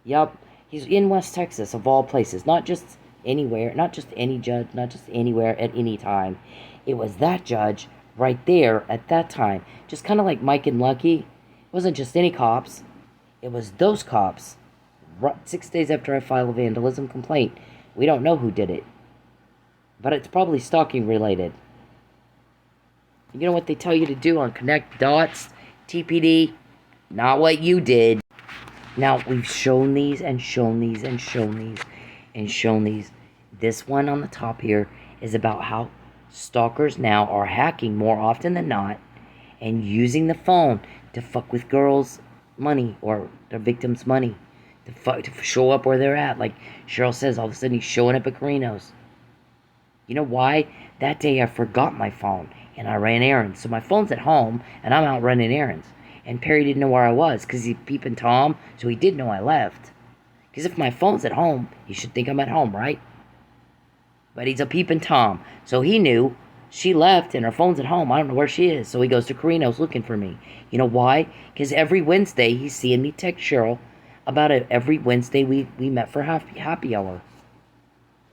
Yup, he's in West Texas, of all places. Not just anywhere, not just any judge, not just anywhere at any time. It was that judge right there at that time. Just kind of like Mike and Lucky. It wasn't just any cops. It was those cops. 6 days after I filed a vandalism complaint. We don't know who did it. But it's probably stalking related. You know what they tell you to do on Connect Dots, TPD? Not what you did. Now, we've shown these and shown these and shown these and shown these. This one on the top here is about how stalkers now are hacking more often than not and using the phone to fuck with girls' money or their victims' money. To show up where they're at. Like Cheryl says, all of a sudden he's showing up at Carino's. You know why? That day I forgot my phone and I ran errands. So my phone's at home and I'm out running errands. And Perry didn't know where I was because he's peeping Tom, so he did know I left. Because if my phone's at home, he should think I'm at home, right? But he's a peeping Tom, so he knew she left and her phone's at home. I don't know where she is. So he goes to Carino's looking for me. You know why? Because every Wednesday he's seeing me text Cheryl about it. Every Wednesday we met for happy hour.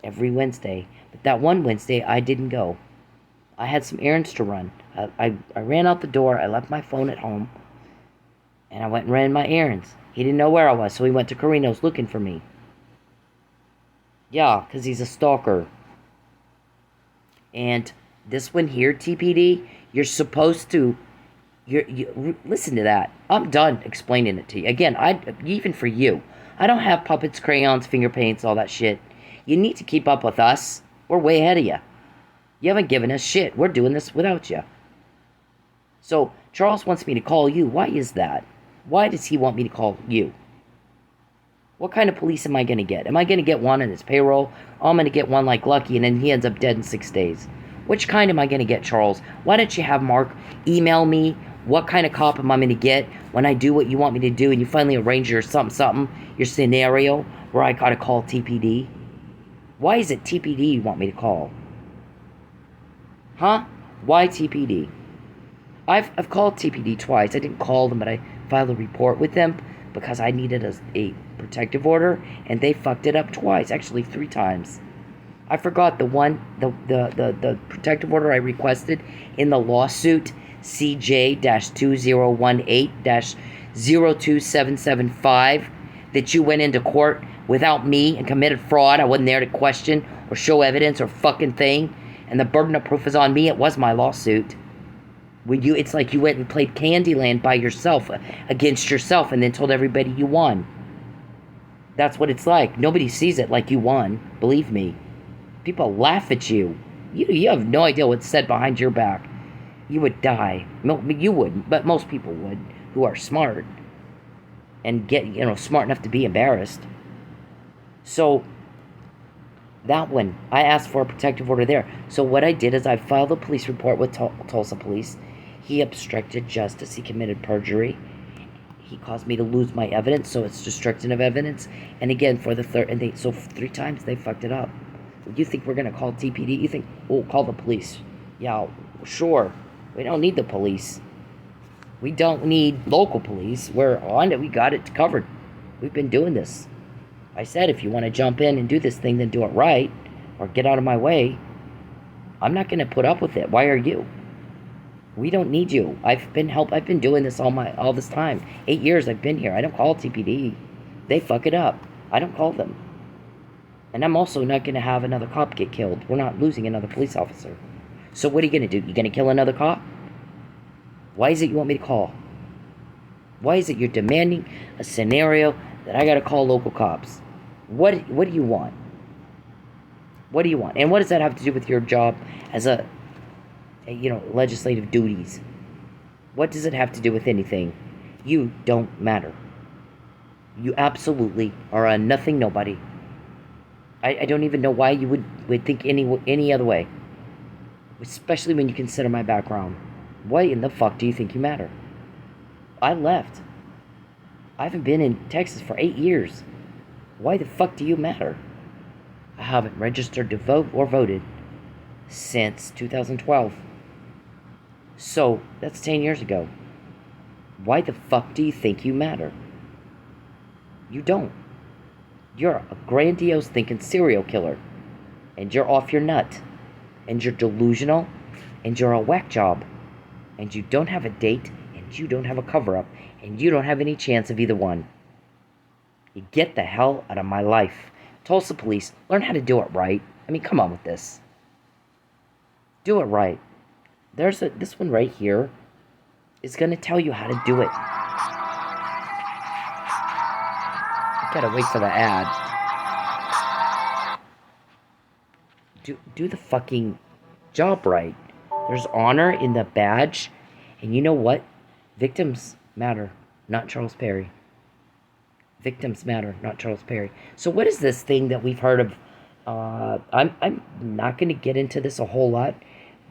Every Wednesday. But that one Wednesday I didn't go. I had some errands to run. I ran out the door. I left my phone at home. And I went and ran my errands. He didn't know where I was, so he went to Carino's looking for me. Yeah, because he's a stalker. And this one here, TPD, you're supposed to... You listen to that. I'm done explaining it to you. Again, even for you. I don't have puppets, crayons, finger paints, all that shit. You need to keep up with us. We're way ahead of you. You haven't given us shit. We're doing this without you. So, Charles wants me to call you. Why is that? Why does he want me to call you? What kind of police am I going to get? Am I going to get one on his payroll? Or I'm going to get one like Lucky and then he ends up dead in 6 days? Which kind am I going to get, Charles? Why don't you have Mark email me what kind of cop am I going to get when I do what you want me to do and you finally arrange your your scenario where I got to call TPD? Why is it TPD you want me to call? Huh? Why TPD? I've called TPD twice. I didn't call them, but I filed a report with them because I needed a protective order, and they fucked it up twice, actually 3 times. I forgot the protective order I requested in the lawsuit CJ-2018-02775 that you went into court without me and committed fraud. I wasn't there to question or show evidence or fucking thing, and the burden of proof is on me. It was my lawsuit. It's like you went and played Candyland by yourself, against yourself, and then told everybody you won. That's what it's like. Nobody sees it like you won. Believe me. People laugh at you. You have no idea what's said behind your back. You would die. No, you wouldn't, but most people would, who are smart and get, smart enough to be embarrassed. So, that one, I asked for a protective order there. So what I did is I filed a police report with Tulsa Police. He obstructed justice. He committed perjury. He caused me to lose my evidence, so it's destruction of evidence. And again, for the third, so 3 times they fucked it up. You think we're gonna call TPD? You think, call the police? Yeah, sure. We don't need the police. We don't need local police. We're on it. We got it covered. We've been doing this. I said, if you want to jump in and do this thing, then do it right, or get out of my way. I'm not going to put up with it. Why are you? We don't need you. I've been doing this all this time. 8 years I've been here. I don't call TPD. They fuck it up. I don't call them. And I'm also not going to have another cop get killed. We're not losing another police officer. So what are you going to do? You going to kill another cop? Why is it you want me to call? Why is it you're demanding a scenario that I got to call local cops? What do you want? What do you want? And what does that have to do with your job as a legislative duties? What does it have to do with anything? You don't matter. You absolutely are a nothing nobody. I don't even know why you would think any other way. Especially when you consider my background. Why in the fuck do you think you matter? I left. I haven't been in Texas for 8 years. Why the fuck do you matter? I haven't registered to vote or voted since 2012. So, that's 10 years ago. Why the fuck do you think you matter? You don't. You're a grandiose thinking serial killer. And you're off your nut. And you're delusional. And you're a whack job. And you don't have a date. And you don't have a cover-up. And you don't have any chance of either one. You get the hell out of my life. Tulsa police, learn how to do it right. I mean, come on with this. Do it right. There's this one right here is going to tell you how to do it. I gotta wait for the ad. Do the fucking job right. There's honor in the badge. And you know what? Victims matter, not Charles Perry. Victims matter, not Charles Perry. So what is this thing that we've heard of? I'm not going to get into this a whole lot,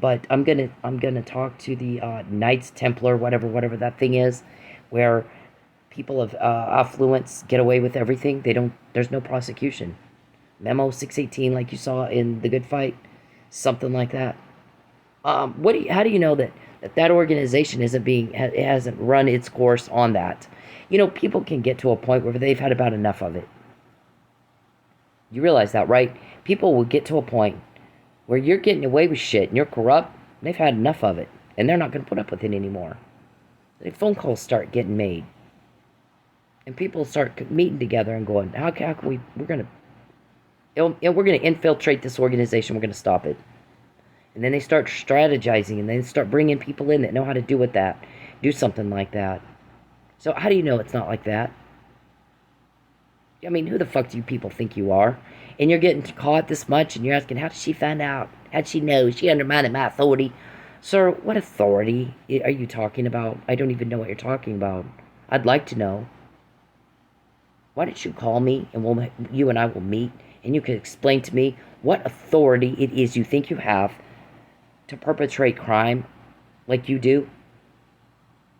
but I'm gonna talk to the Knights Templar, whatever that thing is, where people of affluence get away with everything. There's no prosecution. Memo 618, like you saw in The Good Fight, something like that. How do you know that organization hasn't run its course on that? You know, people can get to a point where they've had about enough of it. You realize that, right? People will get to a point where you're getting away with shit and you're corrupt. They've had enough of it, and they're not going to put up with it anymore. The phone calls start getting made, and people start meeting together and going, "How can we? We're going to infiltrate this organization. We're going to stop it." And then they start strategizing, and they start bringing people in that know how to do something like that. So how do you know it's not like that? I mean, who the fuck do you people think you are? And you're getting caught this much, and you're asking, how did she find out? How'd she know? She undermined my authority. Sir, what authority are you talking about? I don't even know what you're talking about. I'd like to know. Why don't you call me, and you and I will meet, and you can explain to me what authority it is you think you have to perpetrate crime like you do?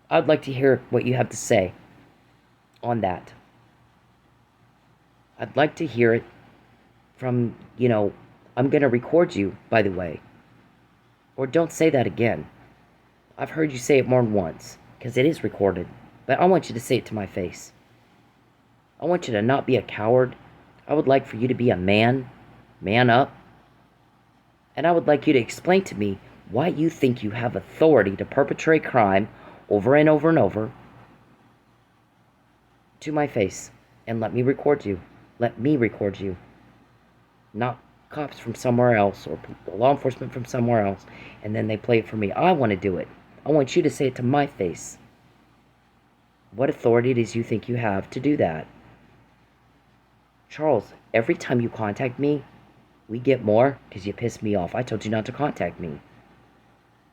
I'd like to hear what you have to say on that. I'd like to hear it from, I'm going to record you, by the way. Or don't say that again. I've heard you say it more than once, because it is recorded. But I want you to say it to my face. I want you to not be a coward. I would like for you to be a man up. And I would like you to explain to me why you think you have authority to perpetrate crime over and over and over to my face, and let me record you. Let me record you. Not cops from somewhere else or law enforcement from somewhere else, and then they play it for me. I want to do it. I want you to say it to my face. What authority it is you think you have to do that? Charles, every time you contact me, we get more because you piss me off. I told you not to contact me.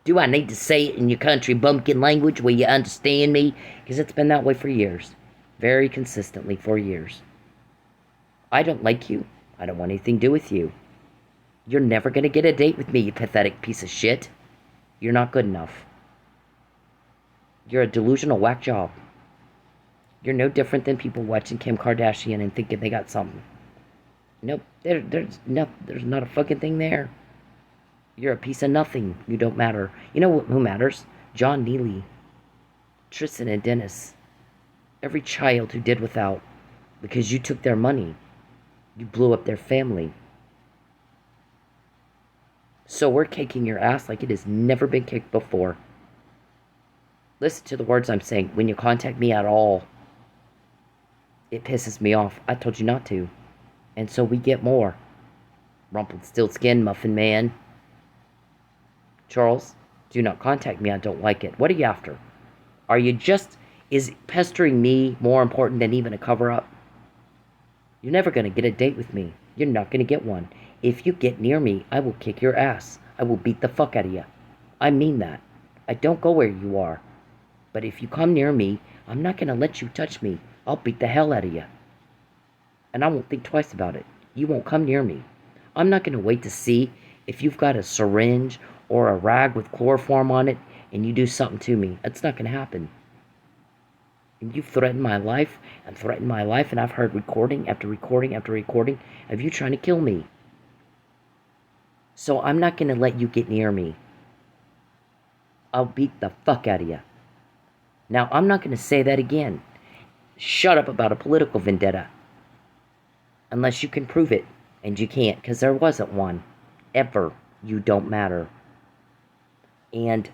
Do I need to say it in your country bumpkin language where you understand me? Because it's been that way for years. Very consistently for years. I don't like you. I don't want anything to do with you. You're never going to get a date with me, you pathetic piece of shit. You're not good enough. You're a delusional whack job. You're no different than people watching Kim Kardashian and thinking they got something. Nope, there's not a fucking thing there. You're a piece of nothing. You don't matter. You know who matters? John Neely, Tristan and Dennis. Every child who did without because you took their money. You blew up their family. So we're kicking your ass like it has never been kicked before. Listen to the words I'm saying. When you contact me at all, it pisses me off. I told you not to. And so we get more. Rumpelstiltskin, Muffin Man. Charles, do not contact me. I don't like it. What are you after? Are you just... Is pestering me more important than even a cover-up? You're never going to get a date with me. You're not going to get one. If you get near me, I will kick your ass. I will beat the fuck out of you. I mean that. I don't go where you are. But if you come near me, I'm not going to let you touch me. I'll beat the hell out of you. And I won't think twice about it. You won't come near me. I'm not going to wait to see if you've got a syringe or a rag with chloroform on it and you do something to me. That's not going to happen. And you've threatened my life and threatened my life, and I've heard recording after recording after recording of you trying to kill me. So I'm not going to let you get near me. I'll beat the fuck out of you. Now, I'm not going to say that again. Shut up about a political vendetta. Unless you can prove it. And you can't, because there wasn't one. Ever. You don't matter. And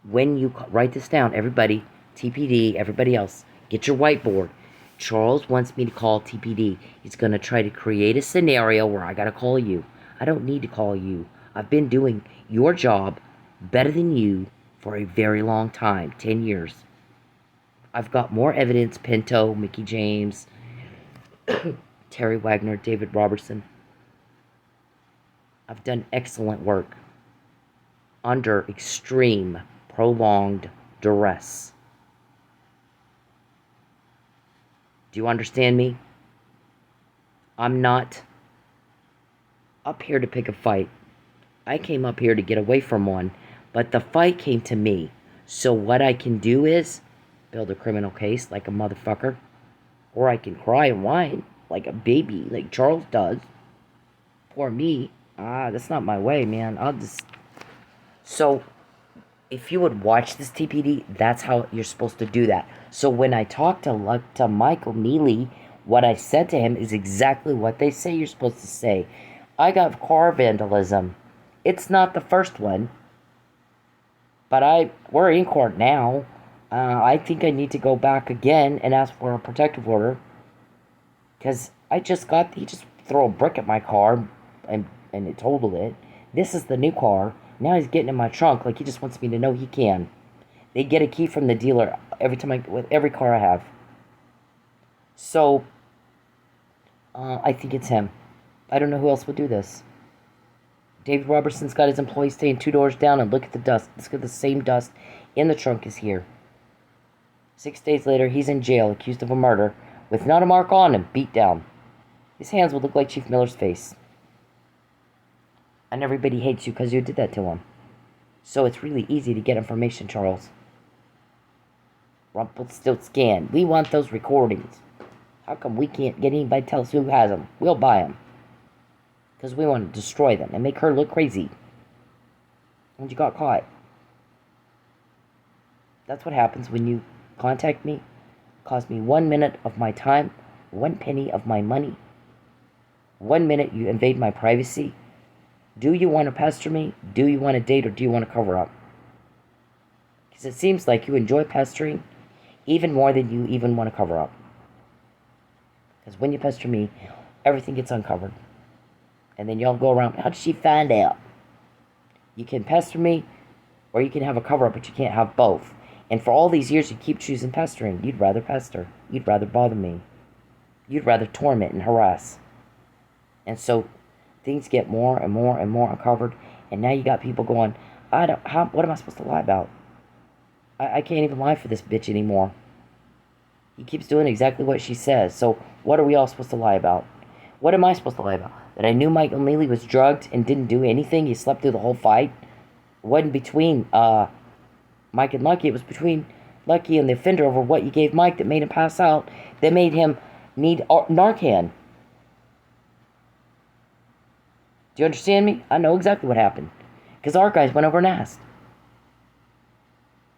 when you write this down, everybody, TPD, everybody else, get your whiteboard. Charles wants me to call TPD. He's going to try to create a scenario where I got to call you. I don't need to call you. I've been doing your job better than you for a very long time, 10 years. I've got more evidence, Pinto, Mickey James, Terry Wagner, David Robertson. I've done excellent work under extreme, prolonged duress. Do you understand me? I'm not up here to pick a fight. I came up here to get away from one, but the fight came to me. So what I can do is build a criminal case like a motherfucker, or I can cry and whine like a baby, like Charles does. Poor me. That's not my way, man. So, if you would watch this TPD, that's how you're supposed to do that. So when I talked to Michael Neely, what I said to him is exactly what they say you're supposed to say. I got car vandalism. It's not the first one. But we're in court now. I think I need to go back again and ask for a protective order. Because he just threw a brick at my car and it totaled it. This is the new car. Now he's getting in my trunk like he just wants me to know he can. They get a key from the dealer with every car I have. So, I think it's him. I don't know who else would do this. David Robertson's got his employees staying 2 doors down, and look at the dust. Look at the same dust in the trunk as here. 6 days later, he's in jail, accused of a murder, with not a mark on him, beat down. His hands would look like Chief Miller's face. And everybody hates you because you did that to him. So it's really easy to get information, Charles. Rumpelstiltskin. We want those recordings. How come we can't get anybody to tell us who has them? We'll buy them. Because we want to destroy them and make her look crazy. And you got caught. That's what happens when you contact me. Cost me 1 minute of my time, 1 penny of my money. 1 minute you invade my privacy. Do you want to pester me? Do you want to date, or do you want to cover up? Because it seems like you enjoy pestering even more than you even want to cover up. Because when you pester me, everything gets uncovered. And then y'all go around, how did she find out? You can pester me, or you can have a cover-up, but you can't have both. And for all these years, you keep choosing pestering. You'd rather pester. You'd rather bother me. You'd rather torment and harass. And so things get more and more and more uncovered. And now you got people going, what am I supposed to lie about? I can't even lie for this bitch anymore. He keeps doing exactly what she says. So what are we all supposed to lie about? What am I supposed to lie about? That I knew Michael Neely was drugged and didn't do anything? He slept through the whole fight? It wasn't between Mike and Lucky. It was between Lucky and the offender over what you gave Mike that made him pass out, that made him need Narcan. Do you understand me? I know exactly what happened. Because our guys went over and asked.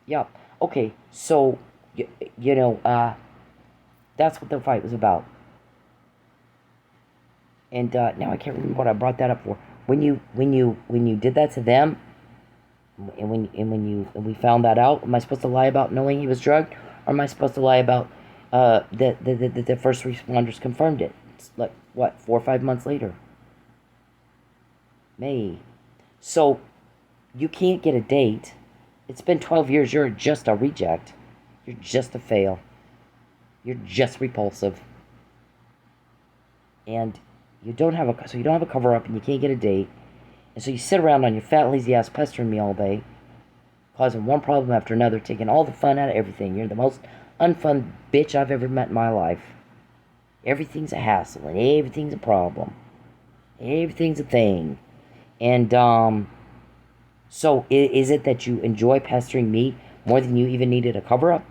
Yeah. Okay, so, that's what the fight was about. And now I can't remember what I brought that up for. When you did that to them, and when we found that out, am I supposed to lie about knowing he was drugged, or am I supposed to lie about the first responders confirmed it? It's like, what, 4 or 5 months later? May. So, you can't get a date. It's been 12 years. You're just a reject. You're just a fail. You're just repulsive. And you don't have a cover-up, and you can't get a date. And so you sit around on your fat, lazy ass pestering me all day, causing one problem after another, taking all the fun out of everything. You're the most unfun bitch I've ever met in my life. Everything's a hassle, and everything's a problem. Everything's a thing. And, so is it that you enjoy pestering me more than you even needed a cover-up?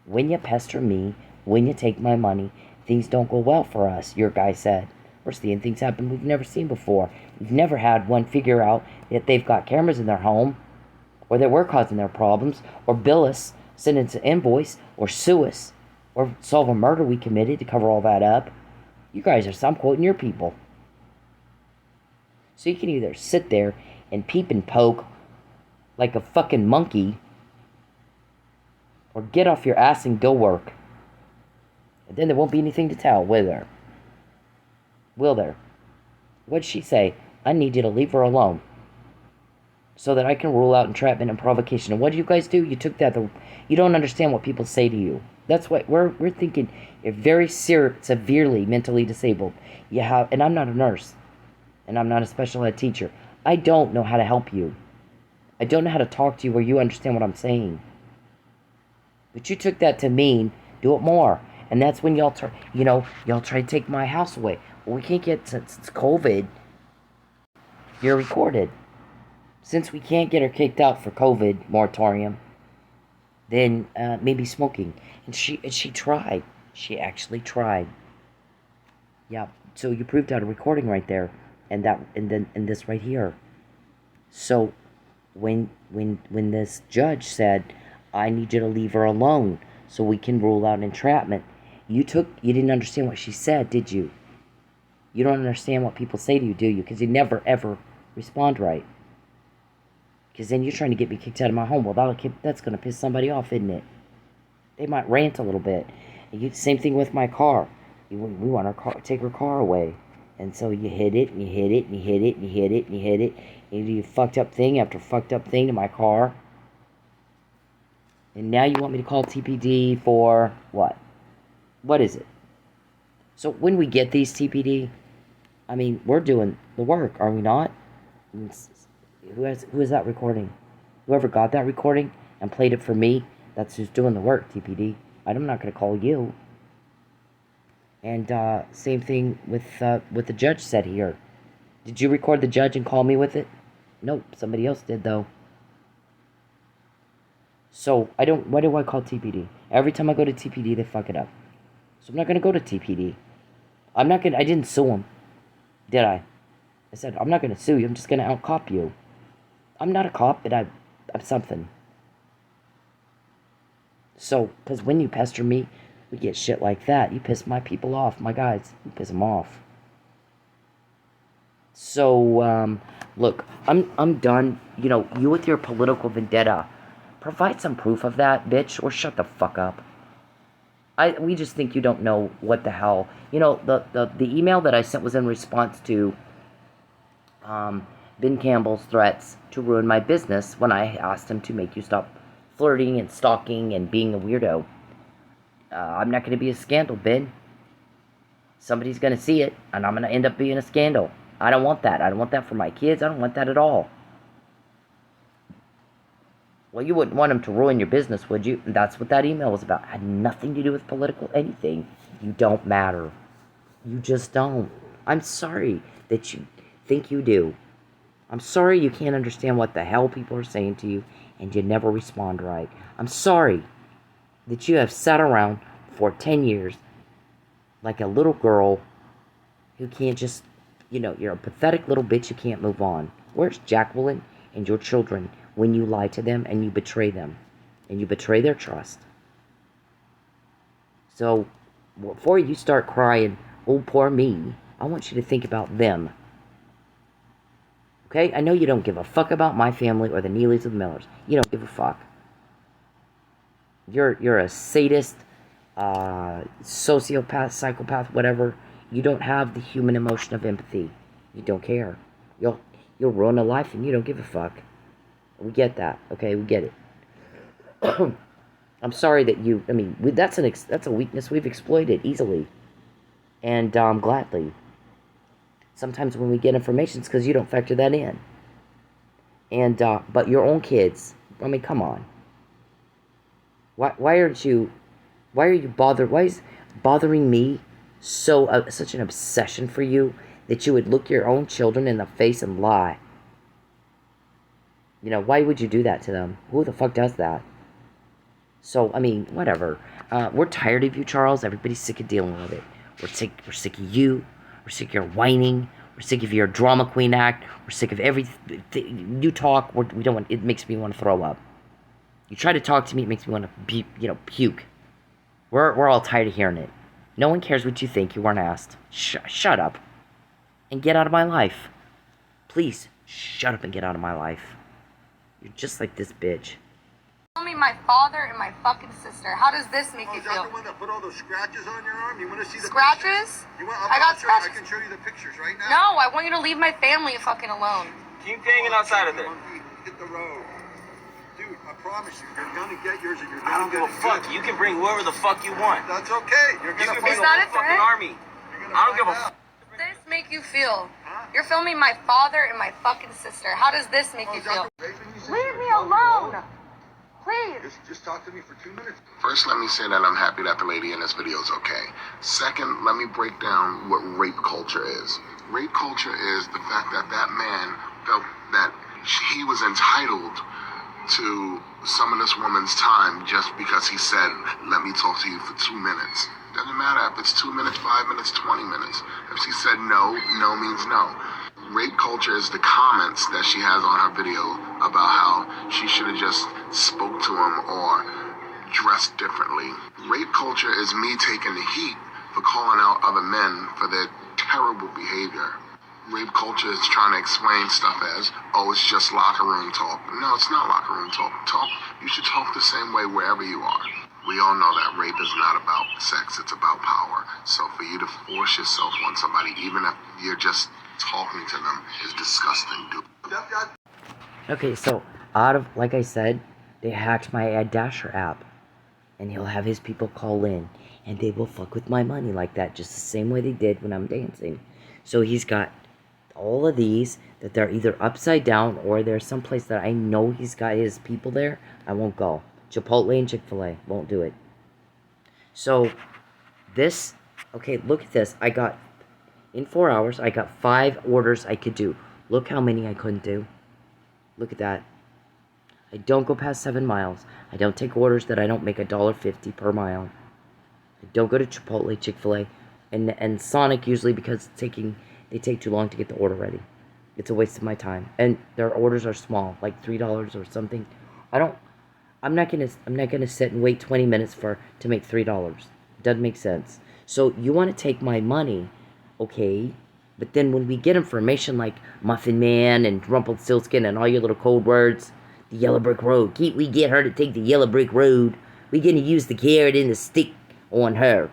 When you pester me, when you take my money, things don't go well for us, your guy said. We're seeing things happen we've never seen before. We've never had one figure out that they've got cameras in their home, or that we're causing their problems, or bill us, send us an invoice, or sue us, or solve a murder we committed to cover all that up. You guys are, I'm quoting your people. So you can either sit there and peep and poke like a fucking monkey, or get off your ass and go work. And then there won't be anything to tell, will there? Will there? What'd she say? I need you to leave her alone, so that I can rule out entrapment and provocation. And what do you guys do? You took that. You don't understand what people say to you. That's what we're thinking. You're very severely mentally disabled. You have, and I'm not a nurse, and I'm not a special ed teacher. I don't know how to help you. I don't know how to talk to you where you understand what I'm saying. But you took that to mean do it more. And that's when y'all try to take my house away. Well, we can't get, since it's COVID, you're recorded. Since we can't get her kicked out for COVID moratorium, then maybe smoking. And she tried. She actually tried. Yeah. So you proved out a recording right there, and this right here. So when this judge said, I need you to leave her alone so we can rule out entrapment, you didn't understand what she said, did you? You don't understand what people say to you, do you? Because you never, ever respond right. Because then you're trying to get me kicked out of my home. Well, that's going to piss somebody off, isn't it? They might rant a little bit. Same thing with my car. We want our car, take her car away. And so you hit it, and you hit it, and you hit it, and you hit it, and you hit it. And you do fucked up thing after fucked up thing to my car. And now you want me to call TPD for what? What is it? So when we get these TPD, I mean, we're doing the work, are we not? Who is that recording? Whoever got that recording and played it for me, that's who's doing the work, TPD. I'm not going to call you. And same thing with what the judge said here. Did you record the judge and call me with it? Nope, somebody else did, though. So, why do I call TPD? Every time I go to TPD, they fuck it up. So I'm not going to go to TPD. I didn't sue them. Did I? I said, I'm not going to sue you, I'm just going to out-cop you. I'm not a cop, but I'm something. So, because when you pester me, we get shit like that. You piss my people off, my guys. You piss them off. So, look, I'm done. You with your political vendetta. Provide some proof of that, bitch, or shut the fuck up. We just think you don't know what the hell. The email that I sent was in response to Ben Campbell's threats to ruin my business when I asked him to make you stop flirting and stalking and being a weirdo. I'm not going to be a scandal, Ben. Somebody's going to see it, and I'm going to end up being a scandal. I don't want that. I don't want that for my kids. I don't want that at all. Well, you wouldn't want them to ruin your business, would you? And that's what that email was about. It had nothing to do with political anything. You don't matter. You just don't. I'm sorry that you think you do. I'm sorry you can't understand what the hell people are saying to you and you never respond right. I'm sorry that you have sat around for 10 years like a little girl who can't just, you're a pathetic little bitch who can't move on. Where's Jacqueline and your children when you lie to them and you betray them and you betray their trust? So before you start crying, oh, poor me, I want you to think about them. Okay? I know you don't give a fuck about my family or the Neelys or the Millers. You don't give a fuck. You're a sadist sociopath, psychopath, whatever, you don't have the human emotion of empathy. You don't care. You'll ruin a life and you don't give a fuck. We get that, okay? We get it. I'm sorry that you. I mean, that's a weakness we've exploited easily, and gladly. Sometimes when we get information, it's because you don't factor that in. And but your own kids. I mean, come on. Why aren't you? Why are you bothered? Why is bothering me so such an obsession for you that you would look your own children in the face and lie? You know, why would you do that to them? Who the fuck does that? So, I mean, whatever. We're tired of you, Charles. Everybody's sick of dealing with it. We're sick of you. We're sick of your whining. We're sick of your drama queen act. We're sick of everything. You talk, we don't want, it makes me want to throw up. You try to talk to me, it makes me want to, puke. We're all tired of hearing it. No one cares what you think. You weren't asked. Shut up. And get out of my life. Please, shut up and get out of my life. You're just like this bitch. Tell me my father and my fucking sister. How does this make you feel? Is that the one that put all those scratches on your arm? You want to see the scratches? I got scratches. I can show you the pictures right now. No, I want you to leave my family fucking alone. Keep hanging outside of there. Hit the road. Dude, I promise you, you're gonna get yours and you're gonna get it. I don't give a fuck. You can bring whoever the fuck you want. That's okay. You're gonna fight a fucking army. I don't give a fuck. How does this make you feel? You're filming my father and my fucking sister. How does this make you feel? Leave me alone! Please. Just talk to me for 2 minutes. First, let me say that I'm happy that the lady in this video is okay. Second, let me break down what rape culture is. Rape culture is the fact that that man felt that he was entitled to some of this woman's time just because he said, let me talk to you for 2 minutes. Doesn't matter if it's 2 minutes, 5 minutes, 20 minutes. If she said no, no means no. Rape culture is the comments that she has on her video about how she should have just spoke to him or dressed differently. Rape culture is me taking the heat for calling out other men for their terrible behavior. Rape culture is trying to explain stuff as, oh, it's just locker room talk. No, it's not locker room talk. You should talk the same way wherever you are. We all know that rape is not about sex, it's about power. So for you to force yourself on somebody, even if you're just talking to them, is disgusting, dude. Okay, so like I said, they hacked my Dasher app, and he'll have his people call in, and they will fuck with my money like that, just the same way they did when I'm dancing. So he's got all of these that they're either upside down or there's someplace that I know he's got his people there. I won't go. Chipotle and Chick-fil-A won't do it. So this, okay, look at this. I got, in 4 hours, I got 5 orders I could do. Look how many I couldn't do. Look at that. I don't go past 7 miles. I don't take orders that I don't make $1.50 per mile. I don't go to Chipotle, Chick-fil-A, and Sonic usually because they take too long to get the order ready. It's a waste of my time. And their orders are small, like $3 or something. I'm not gonna sit and wait 20 minutes to make $3. Doesn't make sense. So you want to take my money, okay? But then when we get information like Muffin Man and Rumpelstiltskin and all your little code words, the yellow brick road. We get her to take the yellow brick road. We're gonna use the carrot and the stick on her.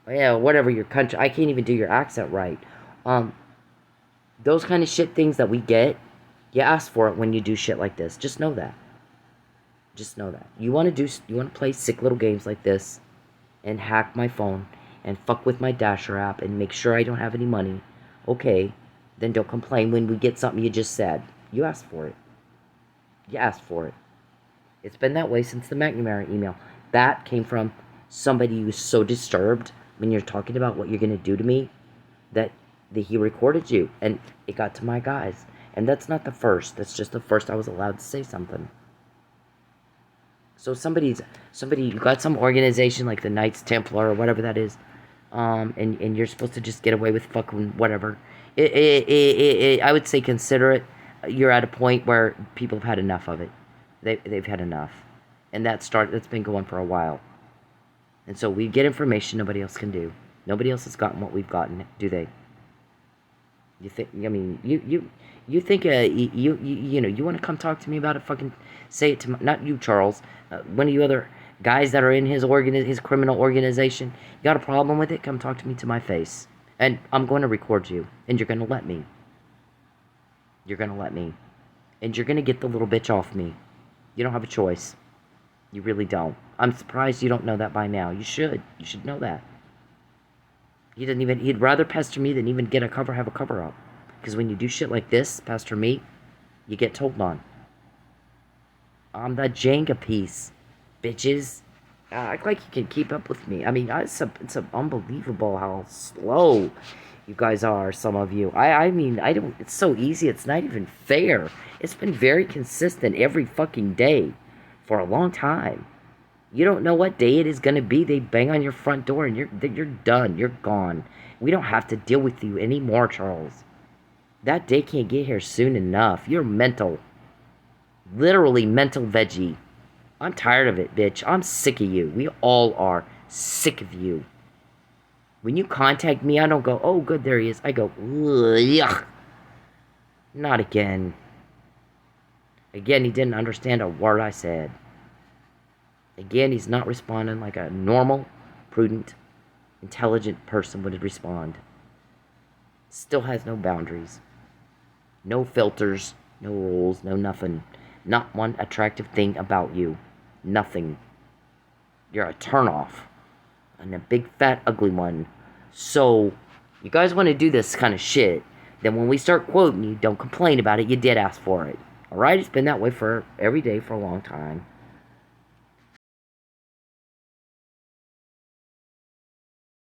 Yeah, whatever your country. I can't even do your accent right. Those kind of shit things that we get, you ask for it when you do shit like this. Just know that. Just know that. You want to play sick little games like this and hack my phone and fuck with my Dasher app and make sure I don't have any money. Okay, then don't complain when we get something you just said. You asked for it. You asked for it. It's been that way since the McNamara email. That came from somebody who's so disturbed when you're talking about what you're going to do to me that he recorded you and it got to my guys. And that's not the first. That's just the first I was allowed to say something. So somebody, you got some organization like the Knights Templar or whatever that is, and you're supposed to just get away with fucking whatever. I would say consider it. You're at a point where people have had enough of it. They've had enough, and that's been going for a while. And so we get information nobody else can do. Nobody else has gotten what we've gotten, do they? You think? I mean, you think you know you want to come talk to me about it? Fucking say it to not you, Charles. One of you other Guys that are in his criminal organization, you got a problem with it? Come talk to me to my face. And I'm going to record you. And you're going to let me. You're going to let me. And you're going to get the little bitch off me. You don't have a choice. You really don't. I'm surprised you don't know that by now. You should. You should know that. He'd rather pester me than even have a cover up. Because when you do shit like this, pester me, you get told on. I'm the Jenga piece, bitches. Act like you can keep up with me. I mean, it's unbelievable how slow you guys are, some of you. I mean, it's so easy, it's not even fair. It's been very consistent every fucking day for a long time. You don't know what day it is gonna be. They bang on your front door and you're done. You're gone. We don't have to deal with you anymore, Charles. That day can't get here soon enough. You're mental. Literally mental veggie. I'm tired of it, bitch. I'm sick of you. We all are sick of you. When you contact me, I don't go, oh, good, there he is. I go, yuck. Not again. Again, he didn't understand a word I said. Again, he's not responding like a normal, prudent, intelligent person would respond. Still has no boundaries. No filters, no rules, no nothing. Not one attractive thing about you. Nothing. You're a turnoff. And a big, fat, ugly one. So, you guys want to do this kind of shit, then when we start quoting you, don't complain about it. You did ask for it. Alright? It's been that way for every day for a long time.